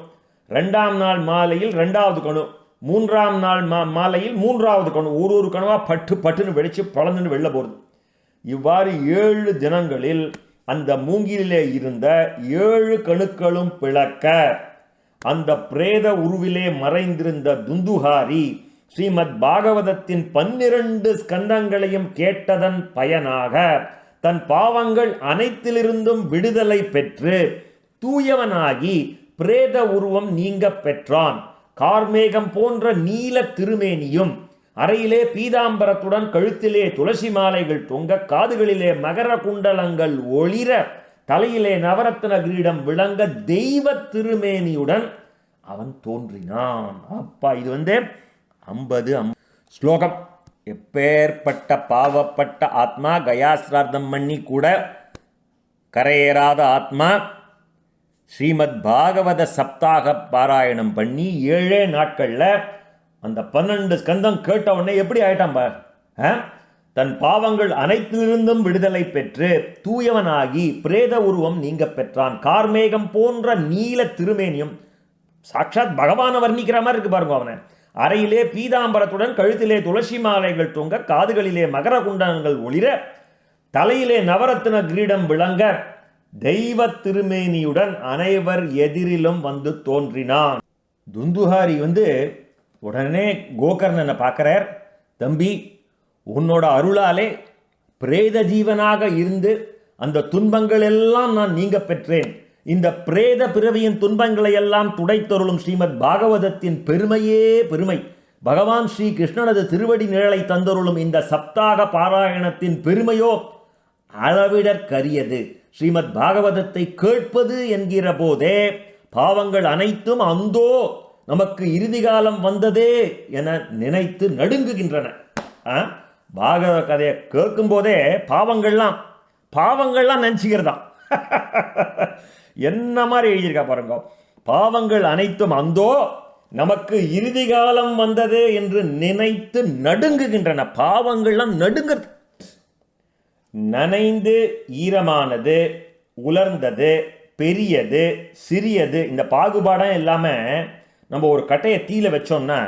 2ஆம் நாள் மாலையில் 2வது கணு, 3ஆம் நாள் மாலையில் 3வது கணு, ஒரு கணுவாக பட்டு பட்டுன்னு வெடிச்சு பழந்துன்னு வெளில போகிறது. இவ்வாறு 7 தினங்களில் அந்த மூங்கிலே இருந்த 7 கணுக்களும் பிளக்க அந்த பிரேத உருவிலே மறைந்திருந்த துந்துகாரி ஸ்ரீமத் பாகவதத்தின் 12 ஸ்கந்தங்களையும் கேட்டதன் பயனாக தன் பாவங்கள் அனைத்திலிருந்தும் விடுதலை பெற்று தூயவனாகி பிரேத உருவம் நீங்க பெற்றான். கார்மேகம் போன்ற நீல திருமேனியும், அறையிலே பீதாம்பரத்துடன் கழுத்திலே துளசி மாலைகள் தொங்க, காதுகளிலே மகர குண்டலங்கள் ஒளிர, தலையிலே நவரத்ன கிரீடம் விளங்க தெய்வ திருமேனியுடன் அவன் தோன்றினான். அப்பா, இது 50 ஸ்லோகம். எப்பேற்பட்ட பாவப்பட்ட ஆத்மா, கயாசிரார்த்தம் பண்ணி கூட கரையேறாத ஆத்மா ஸ்ரீமத் பாகவத சப்தாக பாராயணம் பண்ணி 7 நாட்களில் அந்த 12 ஸ்கந்தம் கேட்ட உடனே எப்படி ஆயிட்டான் பார். தன் பாவங்கள் அனைத்திலிருந்தும் விடுதலை பெற்று தூயவனாகி பிரேத உருவம் நீங்க பெற்றான். கார்மேகம் போன்ற நீல திருமேனியும், சாட்சாத் பகவானை வர்ணிக்கிற மாதிரி இருக்கு பாருங்க. அவனை அறையிலே பீதாம்பரத்துடன் கழுத்திலே துளசி மாலைகள் தொங்க, காதுகளிலே மகர குண்டங்கள் ஒளிர, தலையிலே நவரத்ன கிரீடம் விளங்க தெய்வ திருமேனியுடன் அனைவர் எதிரிலும் தோன்றினான். துந்துகாரி உடனே கோகர்ணனை பார்க்கிறார். தம்பி, உன்னோட அருளாலே பிரேத ஜீவனாக இருந்து அந்த துன்பங்கள் எல்லாம் நான் நீங்க பெற்றேன். இந்த பிரேத பிறவியின் துன்பங்களை எல்லாம் துடைத்தருளும் ஸ்ரீமத் பாகவதத்தின் பெருமையே பெருமை. பகவான் ஸ்ரீ கிருஷ்ணனது திருவடி நிழலை தந்தருளும் இந்த சப்தாக பாராயணத்தின் பெருமையோ அளவிடற்கரியது. ஸ்ரீமத் பாகவதத்தை கேட்பது என்கிற போதே பாவங்கள் அனைத்தும் அந்தோ நமக்கு இறுதி காலம் வந்ததே என நினைத்து நடுங்குகின்றன. பாகவத கதையை கேட்கும் போதே பாவங்கள்லாம் நினைச்சுக்கிறதா. என்ன மாதிரி எழுதியிருக்கா பாருங்க. பாவங்கள் அனைத்தும் அந்தோ நமக்கு இறுதி காலம் வந்தது என்று நினைத்து நடுங்குகின்றன. பாவங்கள்லாம் நடுங்கிறது. நனைந்து ஈரமானது, உலர்ந்தது, பெரியது, சிறியது, இந்த பாகுபாடம் இல்லாமல் நம்ம ஒரு கட்டையை தீயில வச்சோம்னா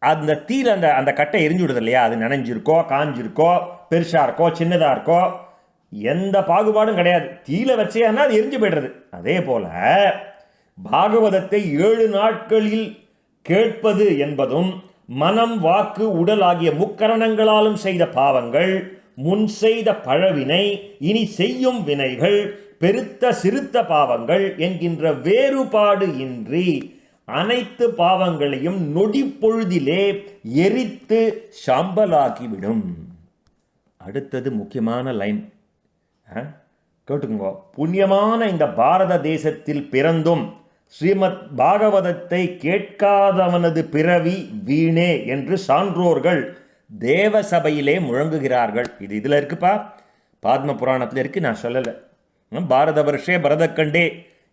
அந்த தீயில அந்த கட்டை எரிஞ்சு விடுது இல்லையா. அது நனைஞ்சிருக்கோ, காஞ்சிருக்கோ, பெருசாக இருக்கோ, சின்னதாக இருக்கோ, எந்த பாகுபாடும் கிடையாது. தீயில வச்சேன்னா அது எரிஞ்சு போய்டுறது. அதே போல பாகவதத்தை 7 நாட்களில் கேட்பது என்பதும் மனம், வாக்கு, உடல் ஆகிய முக்கரணங்களாலும் செய்த பாவங்கள், முன் செய்த பழவினை, இனி செய்யும் வினைகள், பெருத்த சிறுத்த பாவங்கள் என்கின்ற வேறுபாடு இன்றி அனைத்து பாவங்களையும் நொடி பொழுதிலே எரித்து சாம்பலாக்கிவிடும். அடுத்தது முக்கியமான லைன் கேட்டுக்குங்க. புண்ணியமான இந்த பாரத தேசத்தில் பிறந்தும் ஸ்ரீமத் பாகவதத்தை கேட்காதவனது பிறவி வீணே என்று சான்றோர்கள் தேவசபையிலே முழங்குகிறார்கள். இதில் இருக்குப்பா, பாத்ம புராணத்தில் இருக்கு, நான் சொல்லலை. பாரத வருஷே பரதக்கண்டே,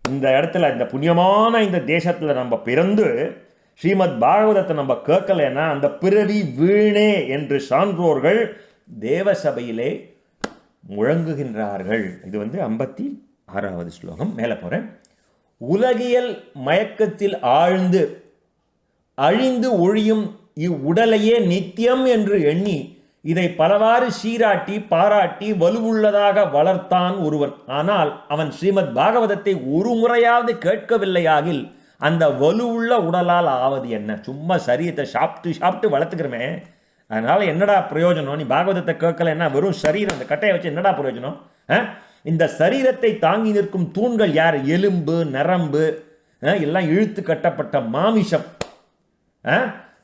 இந்த இடத்துல, இந்த புண்ணியமான இந்த தேசத்தில் நம்ம பிறந்து ஸ்ரீமத் பாகவதத்தை நம்ம கேட்கலைன்னா அந்த பிறவி வீணே என்று சான்றோர்கள் தேவசபையிலே முழங்குகின்றார்கள். இது 56வது ஸ்லோகம். மேலே போகிறேன். உலகியல் மயக்கத்தில் ஆழ்ந்து அழிந்து ஒழியும் இவ்வுடலையே நித்தியம் என்று எண்ணி இதை பலவாறு சீராட்டி பாராட்டி வலுவுள்ளதாக வளர்த்தான் ஒருவன். ஆனால் அவன் ஸ்ரீமத் பாகவதத்தை ஒரு முறையாவது கேட்கவில்லையாகில் அந்த வலுவுள்ள உடலால் ஆவது என்ன? சும்மா சரீரத்தை சாப்பிட்டு வளர்த்துக்கிறமே, அதனால என்னடா பிரயோஜனம்? நீ பாகவதத்தை கேட்கலன்னா வெறும் சரீரம், அந்த கட்டையை வச்சு என்னடா பிரயோஜனம்? இந்த சரீரத்தை தாங்கி நிற்கும் தூண்கள் யார்? எலும்பு, நரம்பு, எல்லாம் இழுத்து கட்டப்பட்ட மாமிசம்.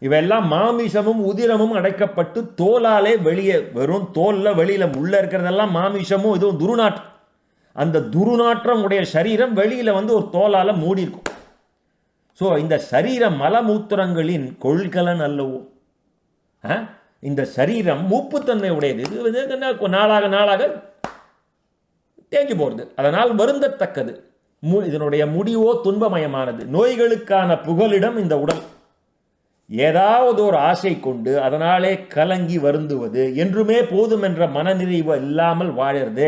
இவையெல்லாம் மாமிசமும் உதிரமும் அடைக்கப்பட்டு தோலாலே வெளியே, வெறும் தோலில் வெளியில் உள்ள இருக்கிறதெல்லாம் மாமிசமும் இதுவும் துருநாற்றம். அந்த துருநாற்றம் உடைய சரீரம் வெளியில் ஒரு தோலால் மூடி இருக்கும். ஸோ இந்த சரீர மலமூத்திரங்களின் கொள்கலன் அல்லவோ? இந்த சரீரம் மூப்புத்தன்மை உடையது. இது நாளாக நாளாக தேங்கி போகிறது, அதனால் வருந்தத்தக்கது. இதனுடைய முடிவோ துன்பமயமானது. நோய்களுக்கான புகலிடம் இந்த உடல். ஏதாவது ஒரு ஆசை கொண்டு அதனாலே கலங்கி வருந்துவது, என்றுமே போதும் என்ற மனநிறைவு இல்லாமல் வாழறது,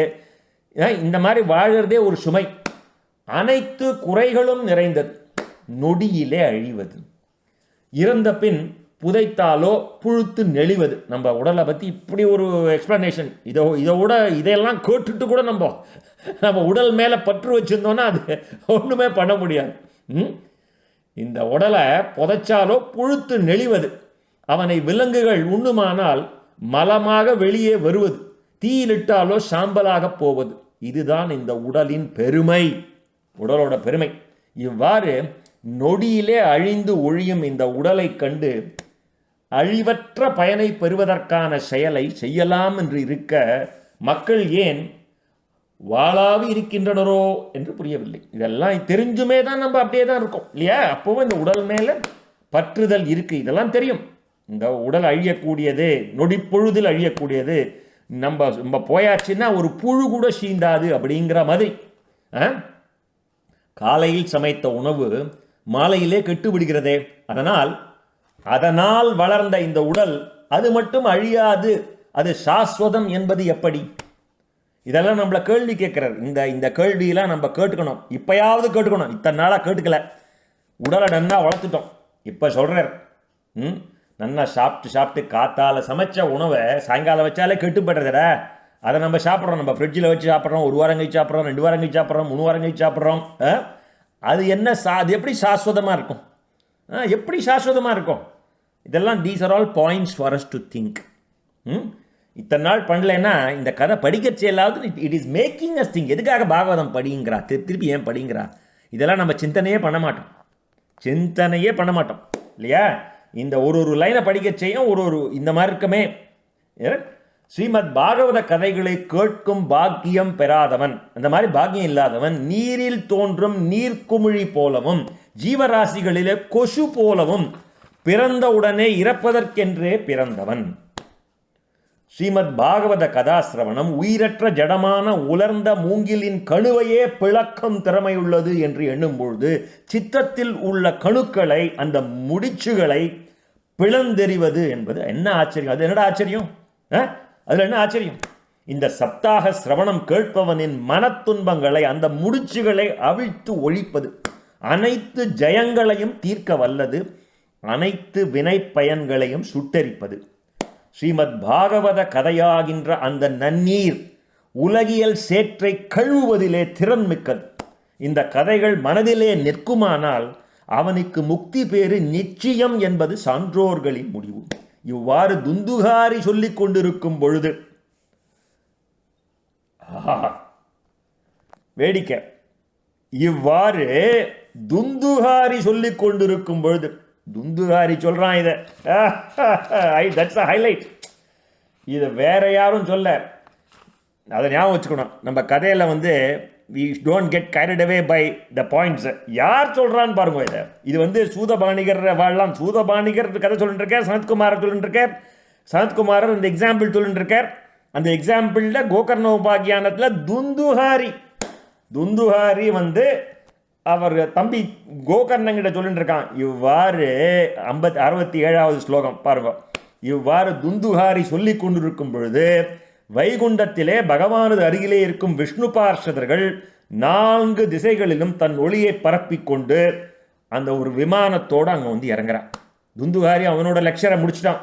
இந்த மாதிரி வாழறதே ஒரு சுமை. அனைத்து குறைகளும் நிறைந்தது, நொடியிலே அழிவது. இறந்த பின் புதைத்தாலோ புழுத்து நெளிவது. நம்ம உடலை பற்றி இப்படி ஒரு எக்ஸ்பிளனேஷன், இதையெல்லாம் கேட்டுட்டு கூட நம்ம உடல் மேலே பற்று வச்சுருந்தோன்னா அது ஒன்றுமே பண்ண முடியாது. இந்த உடலை புதைச்சாலோ புழுத்து நெளிவது. அவனை விலங்குகள் உண்ணுமானால் மலமாக வெளியே வருவது. தீயிலிட்டாலோ சாம்பலாக போவது. இதுதான் இந்த உடலின் பெருமை, உடலோட பெருமை. இவ்வாறு நொடியிலே அழிந்து ஒழியும் இந்த உடலை கண்டு அழிவற்ற பயனை பெறுவதற்கான செயலை செய்யலாம் என்று இருக்க மக்கள் ஏன் வாளாவி இருக்கின்றனரோ என்று புரியவில்லை. இதெல்லாம் தெரிஞ்சுமே தான் நம்ம அப்படியே தான் இருக்கோம் இல்லையா? அப்பவும் இந்த உடல் மேலே பற்றுதல் இருக்கு. இதெல்லாம் தெரியும். இந்த உடல் அழியக்கூடியது, நொடிப்பொழுதில் அழியக்கூடியது. நம்ம போயாச்சுன்னா ஒரு புழு கூட சீண்டாது அப்படிங்கிற மாதிரி. காலையில் சமைத்த உணவு மாலையிலே கெட்டுவிடுகிறதே. அதனால் வளர்ந்த இந்த உடல் அது மட்டும் அழியாது, அது சாஸ்வதம் என்பது எப்படி? இதெல்லாம் நம்மளை கேள்வி கேட்கிறார். இந்த கேள்வியெல்லாம் நம்ம கேட்டுக்கணும், இப்பயாவது கேட்டுக்கணும். இத்தனை நாளாக கேட்டுக்கல. உடலை நன்னா வளர்த்துட்டோம், இப்போ சொல்கிறார். நன்னா சாப்பிட்டு காத்தால சமைச்ச உணவை சாயங்காலம் வச்சாலே கெட்டுப்படுறதுட. அதை நம்ம சாப்பிட்றோம், நம்ம ஃப்ரிட்ஜில் வச்சு சாப்பிட்றோம், 1 வாரம் கழிச்சு சாப்பிட்றோம், 2 வாரம் கழிச்சு சாப்பிட்றோம், 3 வாரம் கழிச்சு சாப்பிட்றோம். அது என்ன அது எப்படி சாஸ்வதமாக இருக்கும்? எப்படி சாஸ்வதமாக இருக்கும்? இதெல்லாம் these are all points for us to think. இத்தனை நாள் பண்ணலைன்னா இந்த கதை படிக்கச் செய்யலாவது it is making us think. எதுக்காக பாகவதம் படிங்கிறா, திருப்பி ஏன் படிங்கிறா? இதெல்லாம் நம்ம சிந்தனையே பண்ண மாட்டோம் இல்லையா? இந்த ஒரு லைனை படிக்க செய்யும் ஒரு இந்த மாதிரி இருக்குமே. ஸ்ரீமத் பாகவத கதைகளை கேட்கும் பாக்கியம் பெறாதவன், அந்த மாதிரி பாக்கியம் இல்லாதவன் நீரில் தோன்றும் நீர்க்குமிழி போலவும் ஜீவராசிகளிலே கொசு போலவும் பிறந்தவுடனே இறப்பதற்கென்றே பிறந்தவன். ஸ்ரீமத் பாகவத கதாசிரவணம் உயிரற்ற ஜடமான உலர்ந்த மூங்கிலின் கணுவையே பிளக்கும் திறமையுள்ளது என்று எண்ணும் பொழுது சித்தத்தில் உள்ள கணுக்களை, அந்த முடிச்சுகளை பிளந்தெறிவது என்பது என்ன ஆச்சரியம்? அது என்னடா ஆச்சரியம்? அதில் என்ன ஆச்சரியம்? இந்த சப்தாக சிரவணம் கேட்பவனின் மனத்துன்பங்களை, அந்த முடிச்சுகளை அவிழ்த்து ஒழிப்பது, அனைத்து ஜெயங்களையும் தீர்க்க வல்லது, அனைத்து வினை பயன்களையும் சுட்டரிப்பது. ஸ்ரீமத் பாகவத கதையாகின்ற அந்த நன்னீர் உலகியல் சேற்றை கழுவுவதிலே திறன் மிக்கது. இந்த கதைகள் மனதிலே நிற்குமானால் அவனுக்கு முக்தி பேறு நிச்சயம் என்பது சான்றோர்களின் முடிவு. இவ்வாறு துந்துகாரி சொல்லிக் கொண்டிருக்கும் பொழுது வேடிக்கை, இவ்வாறு துந்துகாரி சொல்லிக் கொண்டிருக்கும் பொழுது, துந்துகாரி சொல்றான் இதை, தட்ஸ் அ ஹைலைட். இதை வேற யாரும் சொல்ல, அதை ஞாபகம் வச்சுக்கணும். நம்ம கதையில் we don't get carried away by the points. யார் சொல்கிறான்னு பாருங்க. இது சூதபாணிகர் வாழலாம். சூதபாணிகர் கதை சொல்லிட்டு இருக்கார், சனத்குமாரர் சொல்லிட்டு இருக்கார். சனத்குமாரர் இந்த எக்ஸாம்பிள் சொல்லிட்டு இருக்கார். அந்த எக்ஸாம்பிளில் கோகர்ண உபாக்கியானத்தில் துந்துகாரி அவர் தம்பி கோகர்ணங்கிட்ட சொல்லிட்டு இருக்கான். இவ்வாறு 67வது ஸ்லோகம் பாருங்க. இவ்வாறு துந்துகாரி சொல்லி கொண்டிருக்கும் பொழுது வைகுண்டத்திலே பகவானது அருகிலே இருக்கும் விஷ்ணு பார்ஷதர்கள் 4 திசைகளிலும் தன் ஒளியை பரப்பிக்கொண்டு அந்த ஒரு விமானத்தோடு அங்கே வந்து இறங்குறான். துந்துகாரி அவனோட லெக்சரை முடிச்சிட்டான்.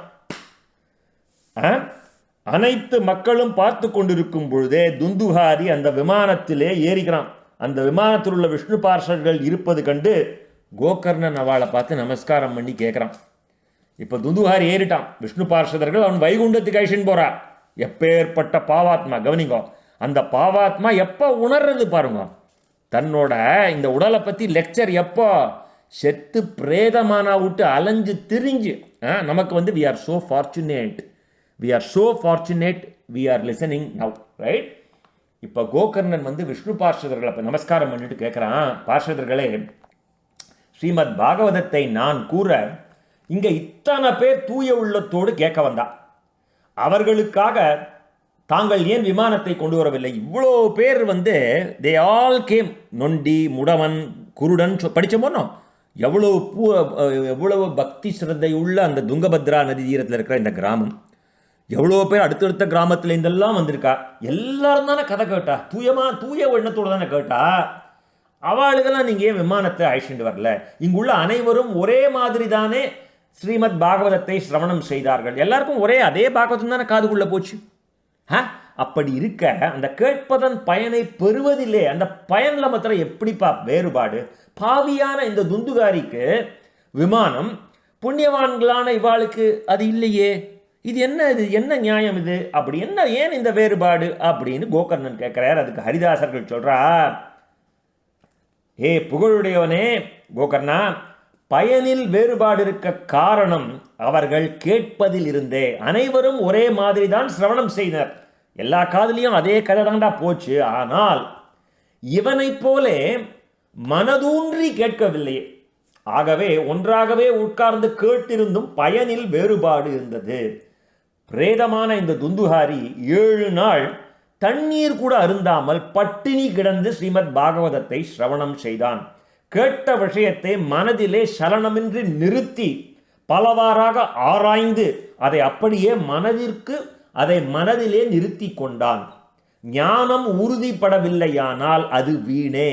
அனைத்து மக்களும் பார்த்து கொண்டிருக்கும் பொழுதே துந்துகாரி அந்த விமானத்திலே ஏறிக்கிறான். அந்த விமானத்தில் உள்ள விஷ்ணு பார்ஷர்கள் இருப்பது கண்டு கோகர்ணன் அவளை பார்த்து நமஸ்காரம் பண்ணி கேட்குறான். இப்போ துந்துகாரி ஏறிட்டான். விஷ்ணு பார்ஷதர்கள் அவன் வைகுண்டத்துக்கு அழிச்சின்னு போறான். எப்பேற்பட்ட பாவாத்மா கவனிங்கோ. அந்த பாவாத்மா எப்போ உணர்றது பாருங்க. தன்னோட இந்த உடலை பற்றி லெக்சர் எப்போ செத்து பிரேதமானா விட்டு அலைஞ்சு திரிஞ்சு நமக்கு வந்து we are so fortunate we are listening now, right? இப்போ கோகர்ணன் வந்து விஷ்ணு பார்ஷதர்களை இப்போ நமஸ்காரம் பண்ணிட்டு கேட்குறான், பார்ஷதர்களே, ஸ்ரீமத் பாகவதத்தை நான் கூற இங்கே இத்தனை பேர் தூய உள்ளத்தோடு கேட்க வந்தா. அவர்களுக்காக தாங்கள் ஏன் விமானத்தை கொண்டு வரவில்லை? இவ்வளோ பேர் வந்து தே ஆல் கேம். நொண்டி, முடவன், குருடன் படித்தோமோ எவ்வளவு பக்தி சிரத்தை உள்ள அந்த துங்கபத்ரா நதி தீரத்தில் இருக்கிற இந்த கிராமம். எவ்வளோ பேர் அடுத்தடுத்த கிராமத்தில் இருந்தெல்லாம் வந்திருக்கா. எல்லாரும் தானே கதை கேட்டா, தூய எண்ணத்தோடு தானே கேட்டா. அவளுக்கெல்லாம் நீங்கள் ஏன் விமானத்தை அழைச்சிட்டு வரல? இங்குள்ள அனைவரும் ஒரே மாதிரி தானே ஸ்ரீமத் பாகவதத்தை சிரவணம் செய்தார்கள். எல்லாருக்கும் ஒரே அதே பாகவதம் தானே காதுக்குள்ளே போச்சு. அப்படி இருக்க அந்த கேட்பதன் பயனை பெறுவதில்லை. அந்த பயனில் மாத்திரம் எப்படிப்பா வேறுபாடு? பாவியான இந்த துந்துகாரிக்கு விமானம், புண்ணியவான்களான இவாளுக்கு அது இல்லையே. இது என்ன நியாயம் இது? அப்படி ஏன் இந்த வேறுபாடு அப்படின்னு கோகர்ணன் கேட்கிறார். அதுக்கு ஹரிதாசர்கள் சொல்றார், ஏ புகழுடையவனே கோகர்ணா, பயனில் வேறுபாடு இருக்க காரணம் அவர்கள் கேட்பதில் இருந்தே. அனைவரும் ஒரே மாதிரி தான் சிரவணம் செய்தனர். எல்லா காதலையும் அதே கதை தாண்டா போச்சு. ஆனால் இவனை போலே மனதூன்றி கேட்கவில்லையே. ஆகவே ஒன்றாகவே உட்கார்ந்து கேட்டிருந்தும் பயனில் வேறுபாடு இருந்தது. பிரேதமான இந்த துந்துகாரி 7 நாள் தண்ணீர் கூட அருந்தாமல் பட்டினி கிடந்து ஸ்ரீமத் பாகவதத்தை சிரவணம் செய்தான். கேட்ட விஷயத்தை மனதிலே சலனமின்றி நிறுத்தி பலவாறாக ஆராய்ந்து அதை மனதிலே நிறுத்தி கொண்டான். ஞானம் உறுதிப்படவில்லையானால் அது வீணே.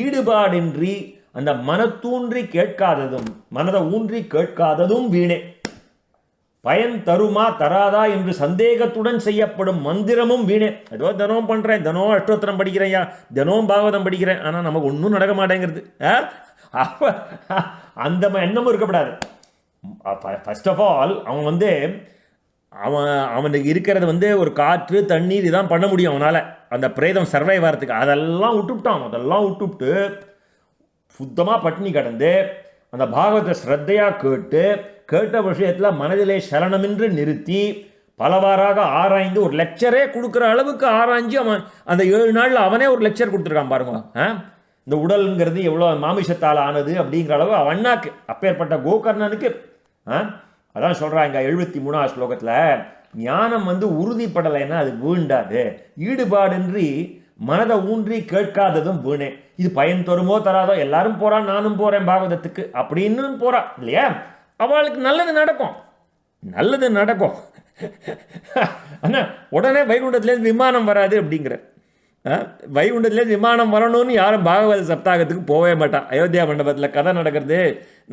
ஈடுபாடின்றி அந்த மனதை ஊன்றி கேட்காததும் வீணே. பயன் தருமா தராதா என்று சந்தேகத்துடன் செய்யப்படும் மந்திரமும் வீணே. ஏதோ தினம் பண்ணுறேன், தினம் அஷ்டோத்திரம் படிக்கிறேன், தினம் பாகவதம் படிக்கிறேன், ஆனால் நமக்கு ஒன்றும் நடக்க மாட்டேங்கிறது. அப்போ அந்த எண்ணமும் இருக்கப்படாது. ஃபர்ஸ்ட் ஆஃப் ஆல் அவன் வந்து அவனுக்கு இருக்கிறது வந்து ஒரு காற்று தண்ணீர் இதான் பண்ண முடியும் அவனால். அந்த பிரேதம் சர்வை வரத்துக்கு அதெல்லாம் விட்டுவிட்டு சுத்தமாக பட்டினி கடந்து அந்த பாகவத்தை ஸ்ரத்தையாக கேட்ட விஷயத்தில் மனதிலே சலனமின்றி நிறுத்தி பலவாறாக ஆராய்ந்து ஒரு லெக்சரே கொடுக்குற அளவுக்கு ஆராய்ஞ்சு அவன் அந்த 7 நாளில் அவனே ஒரு லெக்சர் கொடுத்துருக்கான் பாருங்க. இந்த உடல்ங்கிறது எவ்வளோ மாமிசத்தால் ஆனது அப்படிங்கிற அளவு அவன்னாக்கு அப்பேற்பட்ட கோகர்ணனுக்கு. அதான் சொல்கிறாங்க 73ஆம் ஸ்லோகத்தில், ஞானம் வந்து உறுதிப்படலைன்னா அது வீண்டாது, ஈடுபாடின்றி மனதை ஊன்றி கேட்காததும் வீணே. இது பயன் தருமோ தராதோ, எல்லாரும் போகிறான் நானும் போகிறேன் பாகவதத்துக்கு அப்படின்னு போகிறா இல்லையா, அவளுக்கு நல்லது நடக்கும். ஆனால் உடனே வைகுண்டத்துலேருந்து விமானம் வராது அப்படிங்கிற. வைகுண்டத்துலேருந்து விமானம் வரணும்னு யாரும் பாகவத சப்தாகத்துக்கு போகவே மாட்டான். அயோத்தியா மண்டபத்தில் கதை நடக்கிறது,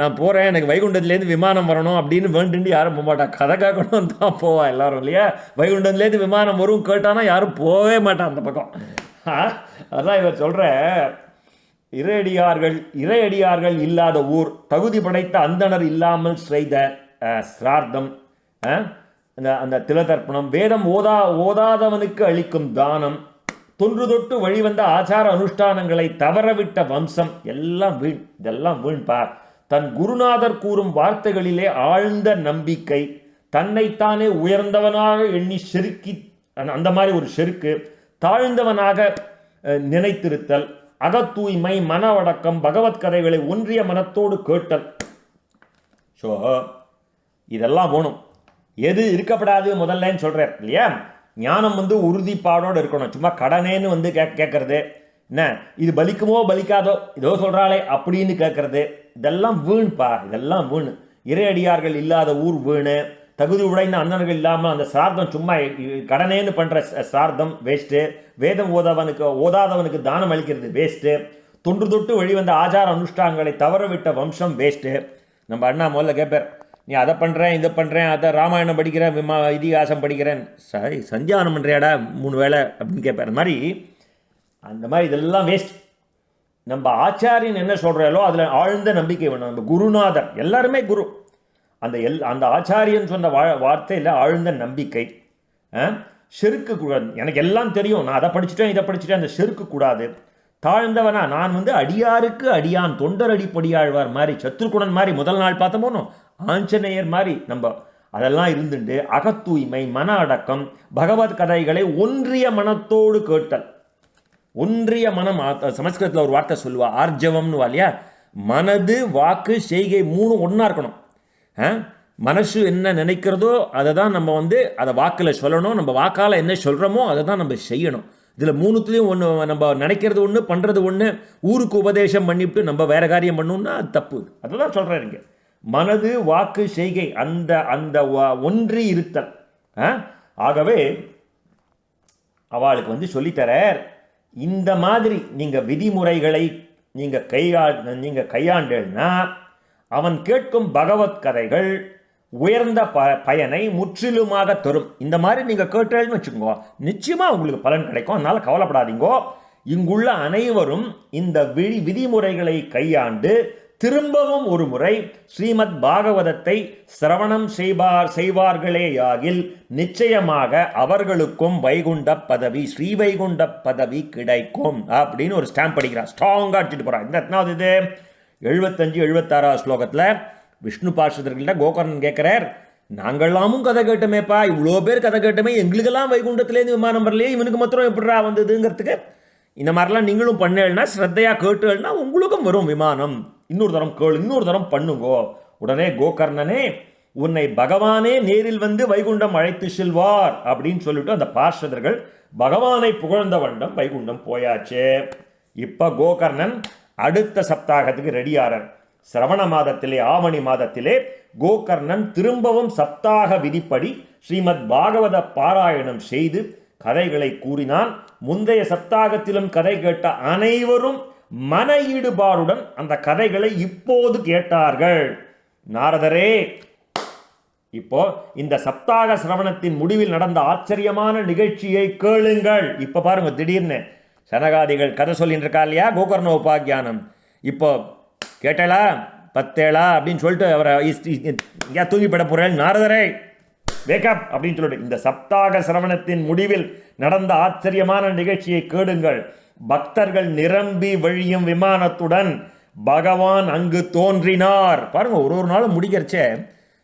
நான் போகிறேன் எனக்கு வைகுண்டத்துலேருந்து விமானம் வரணும் அப்படின்னு வேண்டுண்டு யாரும் போக மாட்டான். கதை கேட்கணும்னு தான் போவா எல்லாரும் இல்லையா. வைகுண்டத்துலேருந்து விமானம் வரும் கேட்டானா யாரும் போகவே மாட்டான் அந்த பக்கம். அதான் இவர் சொல்கிற, இறையடியார்கள் இல்லாத ஊர், தகுதி படைத்த அந்தணர் இல்லாமல் செய்த சிரார்த்தம், அந்த திலதர்ப்பணம், வேதம் ஓதாதவனுக்கு அளிக்கும் தானம், தொன்று தொட்டு வழிவந்த ஆச்சார அனுஷ்டானங்களை தவறவிட்ட வம்சம் எல்லாம் வீண். இதெல்லாம் வீண்பார். தன் குருநாதர் கூறும் வார்த்தைகளிலே ஆழ்ந்த நம்பிக்கை, தன்னைத்தானே உயர்ந்தவனாக எண்ணி செருக்கி அந்த மாதிரி ஒரு செருக்கு, தாழ்ந்தவனாக நினைத்திருத்தல், அகத்தூய்மை, மனவடக்கம், பகவத்கதைகளை ஒன்றிய மனத்தோடு கேட்டல். ஸோ இதெல்லாம் வேணும். எது இருக்கப்படாது முதல்லன்னு சொல்கிறார் இல்லையா. ஞானம் வந்து உறுதிப்பாடோடு இருக்கணும். சும்மா கடனேன்னு வந்து கேட்கறது, என்ன இது பலிக்குமோ பலிக்காதோ இதோ சொல்கிறாளே அப்படின்னு கேட்கறது, இதெல்லாம் வீண்பா. இதெல்லாம் வீண். இறையடியார்கள் இல்லாத ஊர் வீணு, தகுதி உடைந்த அண்ணன்கள் இல்லாமல் அந்த சிரார்த்தம் சும்மா கடனேன்னு பண்ணுற சிரார்த்தம் வேஸ்ட்டு, வேதம் ஓதாதவனுக்கு தானம் அளிக்கிறது வேஸ்ட்டு, தொன்று தொட்டு வெளிவந்த ஆச்சார அனுஷ்டானங்களை தவற விட்ட வம்சம் வேஸ்ட்டு. நம்ம அண்ணா முதல்ல கேட்பார், நீ அதை பண்ணுறேன் இதை பண்ணுறேன், அதை ராமாயணம் படிக்கிறேன் இதிகாசம் படிக்கிறேன், சரி சந்தியானம் பண்ணுறியாடா 3 வேளை அப்படின்னு கேட்பார். அந்த மாதிரி இதெல்லாம் வேஸ்ட். நம்ம ஆச்சாரியன் என்ன சொல்கிறாலோ அதில் ஆழ்ந்த நம்பிக்கை வேணும். நம்ம குருநாதர் எல்லாருமே குரு, அந்த ஆச்சாரியன் சொன்ன வார்த்தையில் ஆழ்ந்த நம்பிக்கை. செருக்கு கூடாது. எனக்கு எல்லாம் தெரியும், நான் அதை படிச்சுட்டேன் இதை படிச்சுட்டேன், அந்த செருக்கு கூடாது. தாழ்ந்தவனா நான் அடியாருக்கு அடியான் தொண்டர் அடிப்படியாழ்வார் மாதிரி, சத்ருகுணன் மாதிரி முதல் நாள் பார்த்தோமோ, ஆஞ்சநேயர் மாதிரி நம்ம அதெல்லாம் இருந்துட்டு அகத்தூய்மை, மன அடக்கம், பகவத் கதைகளை ஒன்றிய மனத்தோடு கேட்டல். ஒன்றிய மனம், சமஸ்கிருதத்தில் ஒரு வார்த்தை சொல்லுவா ஆர்ஜவம்னு இல்லையா, மனது வாக்கு செய்கை 3 ஒன்றா இருக்கணும். மனசு என்ன நினைக்கிறதோ அதை தான் நம்ம அதை வாக்கில் சொல்லணும், நம்ம வாக்கால் என்ன சொல்கிறோமோ அதை தான் நம்ம செய்யணும். இதில் 3த்துலேயும் ஒன்று, நம்ம நினைக்கிறது ஒன்று பண்ணுறது ஒன்று, ஊருக்கு உபதேசம் பண்ணிவிட்டு நம்ம வேறு காரியம் பண்ணணும்னா அது தப்பு. அதை தான் சொல்கிறேன் இங்கே, மனது வாக்கு செய்கை அந்த ஒன்றி இருத்தல். ஆகவே அவளுக்கு சொல்லித்தரார், இந்த மாதிரி நீங்கள் விதிமுறைகளை நீங்கள் கையாண்டேன்னா அவன் கேட்கும் பகவத் கதைகள் உயர்ந்த பயனை முற்றிலுமாக தரும். இந்த மாதிரி நீங்கள் கேட்டேன்னு வச்சுக்கோங்க, நிச்சயமாக உங்களுக்கு பலன் கிடைக்கும். அதனால் கவலைப்படாதீங்கோ. இங்குள்ள அனைவரும் இந்த விதிமுறைகளை கையாண்டு திரும்பவும் ஒரு முறை ஸ்ரீமத் பாகவதத்தை சிரவணம் செய்வார்களேயாகில் நிச்சயமாக அவர்களுக்கும் வைகுண்ட பதவி, ஸ்ரீவைகுண்ட பதவி கிடைக்கும் அப்படின்னு ஒரு ஸ்டாம்ப் அடிக்கிறார். ஸ்ட்ராங்காக அடிச்சுட்டு போகிறார். இந்த எத்தனாவது இது? 75-76 ஸ்லோகத்தில் விஷ்ணு பார்ஷதர்கள்ட்ட கோகர்ணன் கேட்குறார், நாங்களாமும் கதை கேட்டோமேப்பா, இவ்வளோ பேர் கதை கேட்டோமே, எங்களுக்கெல்லாம் வைகுண்டத்துலேருந்து விமானம் வரலையே, இவனுக்கு மாத்திரம் எப்படிரா வந்ததுங்கிறதுக்கு இந்த மாதிரிலாம் நீங்களும் பண்ணேன்னா, ஸ்ரத்தையாக கேட்டுனா உங்களுக்கும் வரும் விமானம். இன்னொரு தரம் கேளு, இன்னொரு தரம் பண்ணுங்கோ. உடனே கோகர்ணனே, உன்னை பகவானே நேரில் வைகுண்டம் அழைத்து செல்வார் அப்படின்னு சொல்லிட்டு அந்த பார்ஷதர்கள் பகவானை புகழ்ந்த வண்ணம் வைகுண்டம் போயாச்சு. இப்போ கோகர்ணன் அடுத்த சப்தாகத்துக்கு ரெடியாரர். சிரவண மாதத்திலே, ஆவணி மாதத்திலே கோகர்ணன் திரும்பவும் சப்தாக விதிப்படி ஸ்ரீமத் பாகவத பாராயணம் செய்து கதைகளை கூறினான். முந்தைய சப்தாகத்திலும் கதை கேட்ட அனைவரும் மன ஈடுபாடுடன் அந்த கதைகளை இப்போது கேட்டார்கள். நாரதரே, இப்போ இந்த சப்தாக சிரவணத்தின் முடிவில் நடந்த ஆச்சரியமான நிகழ்ச்சியை கேளுங்கள். இப்ப பாருங்க, திடீர்னு சனகாதிகள் கதை சொல்லிட்டு இருக்கா இல்லையா, கோகர்ண உபாக்கியானம். இப்போ கேட்டலா பத்தேளா அப்படின்னு சொல்லிட்டு அவரை இங்கே தூங்கிப்பட போறேன், நாரதரே வேக்கப் அப்படின்னு சொல்லிட்டு இந்த சப்தாக சிரவணத்தின் முடிவில் நடந்த ஆச்சரியமான நிகழ்ச்சியை கேளுங்கள். பக்தர்கள் நிரம்பி வழியும் விமானத்துடன் பகவான் அங்கு தோன்றினார். பாருங்க, ஒரு நாளும் முடிக்கிறச்சே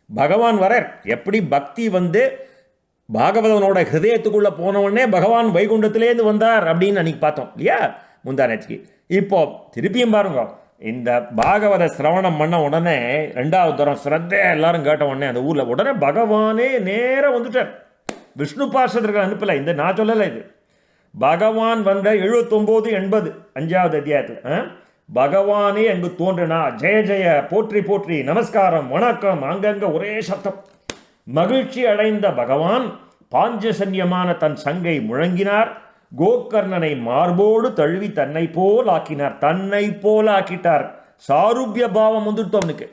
பகவான் வரார். எப்படி பக்தி பாகவதனோட ஹிருதயத்துக்குள்ள போனவுடனே பகவான் வைகுண்டத்திலேருந்து வந்தார் அப்படின்னு அன்னைக்கு பார்த்தோம் இல்லையா, முந்தா நேற்றுக்கு. இப்போ திருப்பியும் பாருங்க, இந்த பாகவத சிரவணம் பண்ண உடனே 2வது தரம் ஸ்ரத்தை எல்லாரும் கேட்ட உடனே அந்த ஊரில் உடனே பகவானே நேராக வந்துட்டார். விஷ்ணு பார்ஷதர்கள் அனுப்பலை, இந்த நான் சொல்லலை, இது பகவான் வந்த 79-80 5வது அத்தியாயத்தில் பகவானே அங்கு தோன்றினா. ஜெய ஜெய, போற்றி போற்றி, நமஸ்காரம், வணக்கம், அங்கங்க ஒரே சப்தம். மகிழ்ச்சி அடைந்த பகவான் பாஞ்சசன்யமான தன் சங்கை முழங்கினார். கோகர்ணனை மார்போடு தழுவி தன்னை போல் ஆக்கினார். தன்னை போல ஆக்கிட்டார். சாருபிய பாவம் வந்துட்டோம்னுக்கு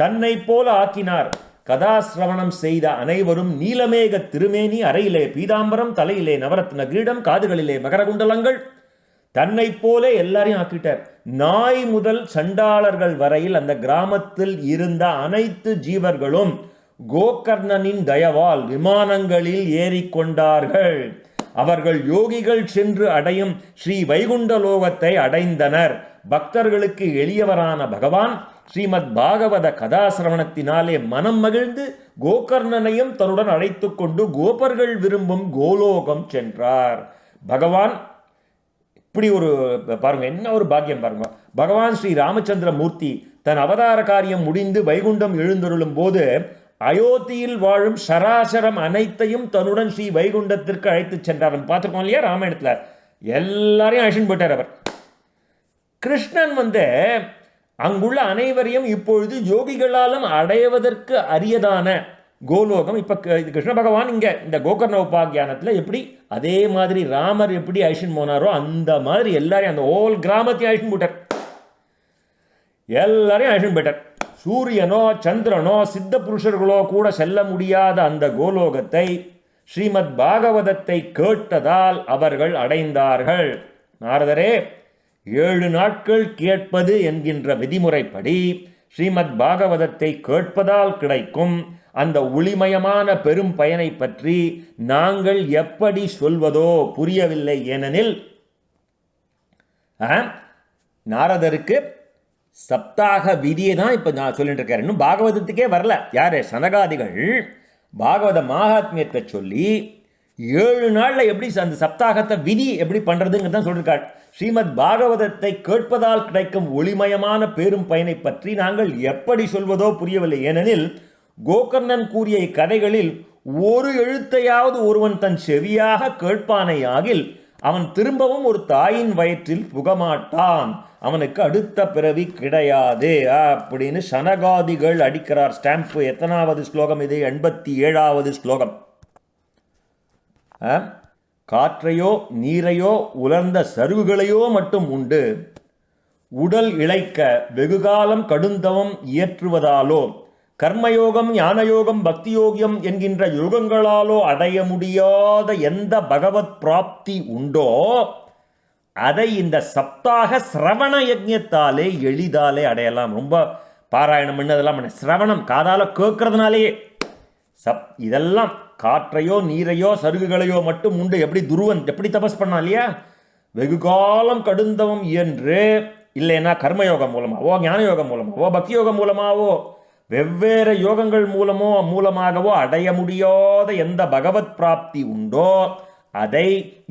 தன்னை போல ஆக்கினார். கதாசிரவணம் செய்த அனைவரும் நீலமேக திருமேனி, அறையிலே பீதாம்பரம், தலையிலே நவரத்ன கிரீடம், காதுகளிலே மகரகுண்டலங்கள், தன்னை போல எல்லாரையும் ஆக்கிட்டார். நாய் முதல் சண்டாளர்கள் வரையில் அந்த கிராமத்தில் இருந்த அனைத்து ஜீவர்களும் கோகர்ணனின் தயவால் விமானங்களில் ஏறிக்கொண்டார்கள். அவர்கள் யோகிகள் சென்று அடையும் ஸ்ரீ வைகுண்ட லோகத்தை அடைந்தனர். பக்தர்களுக்கு எளியவரான பகவான் ஸ்ரீமத் பாகவத கதாசிரவணத்தினாலே மனம் மகிழ்ந்து கோகர்ணனையும் தன்னுடன் அழைத்து கொண்டு கோபர்கள் விரும்பும் கோலோகம் சென்றார். பகவான் இப்படி ஒரு பாருங்க, என்ன ஒரு பாக்கியம் பாருங்க. பகவான் ஸ்ரீ ராமச்சந்திர மூர்த்தி தன் அவதார காரியம் முடிந்து வைகுண்டம் எழுந்தருளும் போது அயோத்தியில் வாழும் சராசரம் அனைத்தையும் தன்னுடன் ஸ்ரீ வைகுண்டத்திற்கு அழைத்து சென்றார். பார்த்துருக்கோம் இல்லையா ராமாயணத்தில், எல்லாரையும் அழைச்சிட்டு போயிட்டார் அவர். கிருஷ்ணன் அங்குள்ள அனைவரையும் இப்பொழுது யோகிகளாலும் அடைவதற்கு அரியதான கோலோகம் இப்போ கிருஷ்ண பகவான் இங்கே இந்த கோகர்ண உபாக்கியானத்தில் எப்படி அதே மாதிரி ராமர் எப்படி அழிச்சுன்னு போனாரோ அந்த மாதிரி எல்லாரையும் அந்த ஹோல் கிராமத்தையும் அழிச்சுன்னு போட்டார். எல்லாரையும் அழிச்சுன்னு போயிட்டார். சூரியனோ சந்திரனோ சித்த புருஷர்களோ கூட செல்ல முடியாத அந்த கோலோகத்தை ஸ்ரீமத் பாகவதத்தை கேட்டதால் அவர்கள் அடைந்தார்கள். நாரதரே, 7 நாட்கள் கேட்பது என்கின்ற விதிமுறைப்படி ஸ்ரீமத் பாகவதத்தை கேட்பதால் கிடைக்கும் அந்த ஒளிமயமான பெரும் பயனை பற்றி நாங்கள் எப்படி சொல்வதோ புரியவில்லை. ஏனெனில் நாரதருக்கு சப்தாக விதியை தான் இப்போ நான் சொல்லிட்டு இருக்கேன். இன்னும் பாகவதத்துக்கே வரல. யாரு? சனகாதிகள் பாகவத மகாத்மியத்தை சொல்லி 7 நாளில் எப்படி அந்த சப்தாகத்தை விதி எப்படி பண்ணுறதுங்கிறது தான் சொல்லியிருக்காள். ஸ்ரீமத் பாகவதத்தை கேட்பதால் கிடைக்கும் ஒளிமயமான பெரும் பயனை பற்றி நாங்கள் எப்படி சொல்வதோ புரியவில்லை. ஏனெனில் கோகர்ணன் கூறிய இக்கதைகளில் ஒரு எழுத்தையாவது ஒருவன் தன் செவியாக கேட்பானையாகில் அவன் திரும்பவும் ஒரு தாயின் வயிற்றில் புகமாட்டான், அவனுக்கு அடுத்த பிறவி கிடையாது அப்படின்னு சனகாதிகள் அடிக்கிறார் ஸ்டாம்பு. எத்தனாவது ஸ்லோகம் இது? 87வது ஸ்லோகம். காற்றையோ நீரையோ உலர்ந்த சருகுகளையோ மட்டும் உண்டு உடல் இழைக்க வெகுகாலம் கடுந்தவம் இயற்றுவதாலோ கர்மயோகம் ஞானயோகம் பக்தியோகியம் என்கின்ற யோகங்களாலோ அடைய முடியாத எந்த பகவத் பிராப்தி உண்டோ அதை இந்த சப்தாக சிரவண யஜ்ஞத்தாலே எளிதாலே அடையலாம். ரொம்ப பாராயணம் பண்ணதெல்லாம் பண்ண சிரவணம் காதால கேட்கறதுனாலேயே இதெல்லாம் காற்றையோ நீரையோ சருகுகளையோ மட்டும் உண்டு. எப்படி துருவன் எப்படி தபஸ் பண்ணா இல்லையா? வெகுகாலம் கடுந்தவம் இயன்று இல்லைன்னா கர்மயோகம் மூலமாவோ ஞான யோகம் மூலமாவோ பக்தி யோகம் மூலமாவோ வெவ்வேறு யோகங்கள் மூலமாகவோ அடைய முடியாத எந்த பகவத் பிராப்தி உண்டோ அதை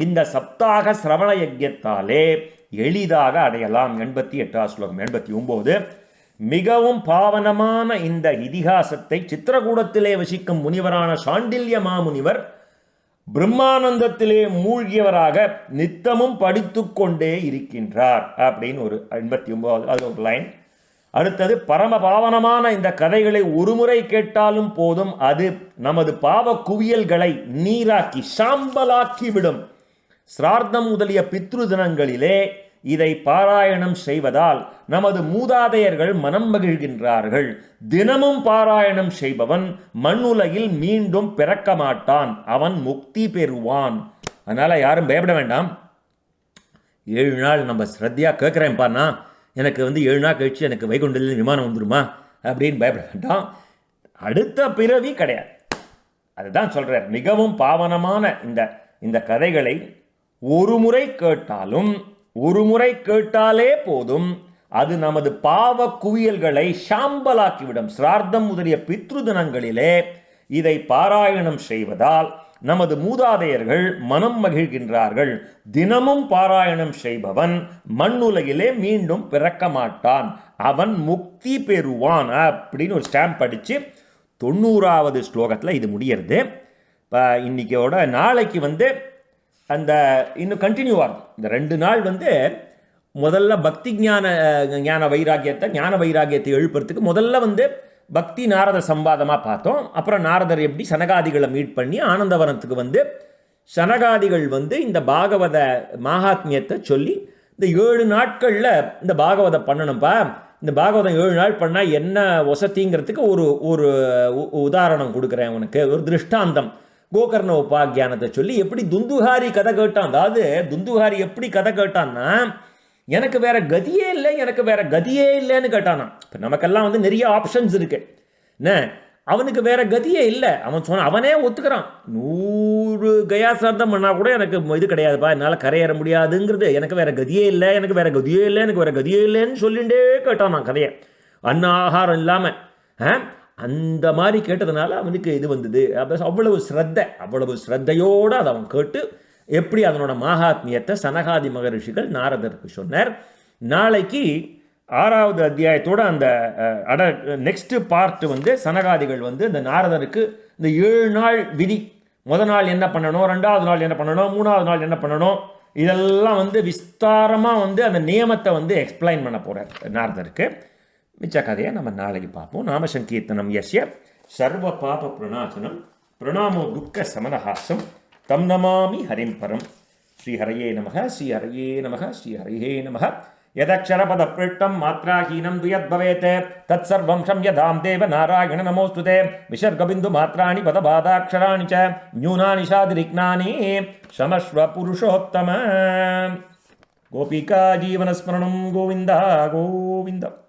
இந்த சப்தாக சிரவண யஜ்ஞத்தாலே எளிதாக அடையலாம். 88வது ஸ்லோகம். 89 மிகவும் பாவனமான இந்த இதிகாசத்தை சித்திரகூடத்திலே வசிக்கும் முனிவரான சாண்டில்ய மாமுனிவர் பிரம்மானந்தத்திலே மூழ்கியவராக நித்தமும் படித்து கொண்டே இருக்கின்றார் அப்படின்னு ஒரு 89வது அது ஒரு லைன். அடுத்தது, பரம பாவனமான இந்த கதைகளை ஒருமுறை கேட்டாலும் போதும், அது நமது பாவ குவியல்களை நீராக்கி சாம்பலாக்கி விடும். சிரார்த்தம் முதலிய பித்ரு தினங்களிலே இதை பாராயணம் செய்வதால் நமது மூதாதையர்கள் மனம் மகிழ்கின்றார்கள். தினமும் பாராயணம் செய்பவன் மண்ணுலகில் மீண்டும் பிறக்க மாட்டான், அவன் முக்தி பெறுவான். அதனால யாரும் பயப்பட வேண்டாம். 7 நாள் நம்ம ஸ்ரத்தையா கேட்குறேன்ப்பாண்ணா, எனக்கு 7 நாள் கழிச்சு எனக்கு வைகுண்டத்தில் விமானம் வந்துடுமா அப்படின்னு பயப்பட வேண்டாம். அடுத்த பிறவி கிடையாது. அதுதான் சொல்றார். மிகவும் பாவனமான இந்த கதைகளை ஒரு முறை கேட்டாலே போதும், அது நமது பாவ குவியல்களை சாம்பலாக்கிவிடும். சிரார்த்தம் முதலிய பித்ரு தினங்களிலே இதை பாராயணம் செய்வதால் நமது மூதாதையர்கள் மனம் மகிழ்கின்றார்கள். தினமும் பாராயணம் செய்பவன் மண்ணுலகிலே மீண்டும் பிறக்க மாட்டான், அவன் முக்தி பெறுவான் அப்படின்னு ஒரு ஸ்டாம்ப் அடித்து 90வது ஸ்லோகத்தில் இது முடியறது. இப்போ இன்னைக்கோட நாளைக்கு அந்த இன்னும் கண்டினியூ ஆகும். இந்த 2 நாள் முதல்ல பக்தி ஞான வைராகியத்தை எழுப்புறதுக்கு முதல்ல பக்தி நாரத சம்பாதமாக பார்த்தோம். அப்புறம் நாரதர் எப்படி சனகாதிகளை மீட் பண்ணி ஆனந்தவனத்துக்கு சனகாதிகள் இந்த பாகவத மகாத்மியத்தை சொல்லி இந்த 7 நாட்களில் இந்த பாகவதம் பண்ணணும்ப்பா, இந்த பாகவதம் 7 நாள் பண்ணால் என்ன வசதிங்கிறதுக்கு ஒரு உதாரணம் கொடுக்குறேன் உனக்கு, ஒரு திருஷ்டாந்தம். கோகர்ண உபாக்கியானத்தை சொல்லி எப்படி துந்துகாரி கதை கேட்டான். அதாவது துந்துகாரி எப்படி கதை கேட்டான்னா, எனக்கு வேற கதியே இல்லைன்னு கேட்டானா. இப்போ நமக்கெல்லாம் நிறைய ஆப்ஷன்ஸ் இருக்கு என்ன, அவனுக்கு வேற கதியே இல்லை. அவனே ஒத்துக்கிறான், 100 கயா சிரார்த்தம் பண்ணால் கூட எனக்கு இது கிடையாதுப்பா, என்னால் கரையேற முடியாதுங்கிறது, எனக்கு வேற கதியே இல்லைன்னு சொல்லிகிட்டே கேட்டான் நான் கதையை, அன்னாகாரம் இல்லாமல். அந்த மாதிரி கேட்டதுனால அவனுக்கு இது வந்தது. அவ்வளவு ஸ்ரத்தையோடு அதை அவன் கேட்டு எப்படி அதனோட மகாத்மியத்தை சனகாதி மகரிஷிகள் நாரதருக்கு சொன்னார். நாளைக்கு 6வது அத்தியாயத்தோட அந்த நெக்ஸ்ட் பார்ட் சனகாதிகள் இந்த நாரதருக்கு இந்த 7 நாள் விதி, முதல் நாள் என்ன பண்ணணும், 2வது நாள் என்ன பண்ணணும், 3வது நாள் என்ன பண்ணணும், இதெல்லாம் விஸ்தாரமாக அந்த நியமத்தை எக்ஸ்பிளைன் பண்ண போகிறார் நாரதருக்கு. மிச்ச கதையை நம்ம நாளைக்கு பார்ப்போம். நாம சங்கீர்த்தனம் யஸ்ய சர்வ பாப பிரணாசனம் பிரணாமோ துக்க சமனஹாசம் தம் நமாமி ஹரிம் பரம். ஸ்ரீஹரையே நமக, ஸ்ரீஹரையே நமக, ஸ்ரீஹரையே நமக. यदक्षरपदपृष्टं मात्राहीनं तु यद्भवेत् तत्सर्वं क्षम्यतां देव नारायण नमोऽस्तुते. विसर्गबिन्दुमात्राणि पदबाधाक्षराणि च न्यूनानि शादिरिग्नानि क्षमस्व पुरुषोत्तम. गोपिका जीवनस्मरणं गोविन्द गोविन्द.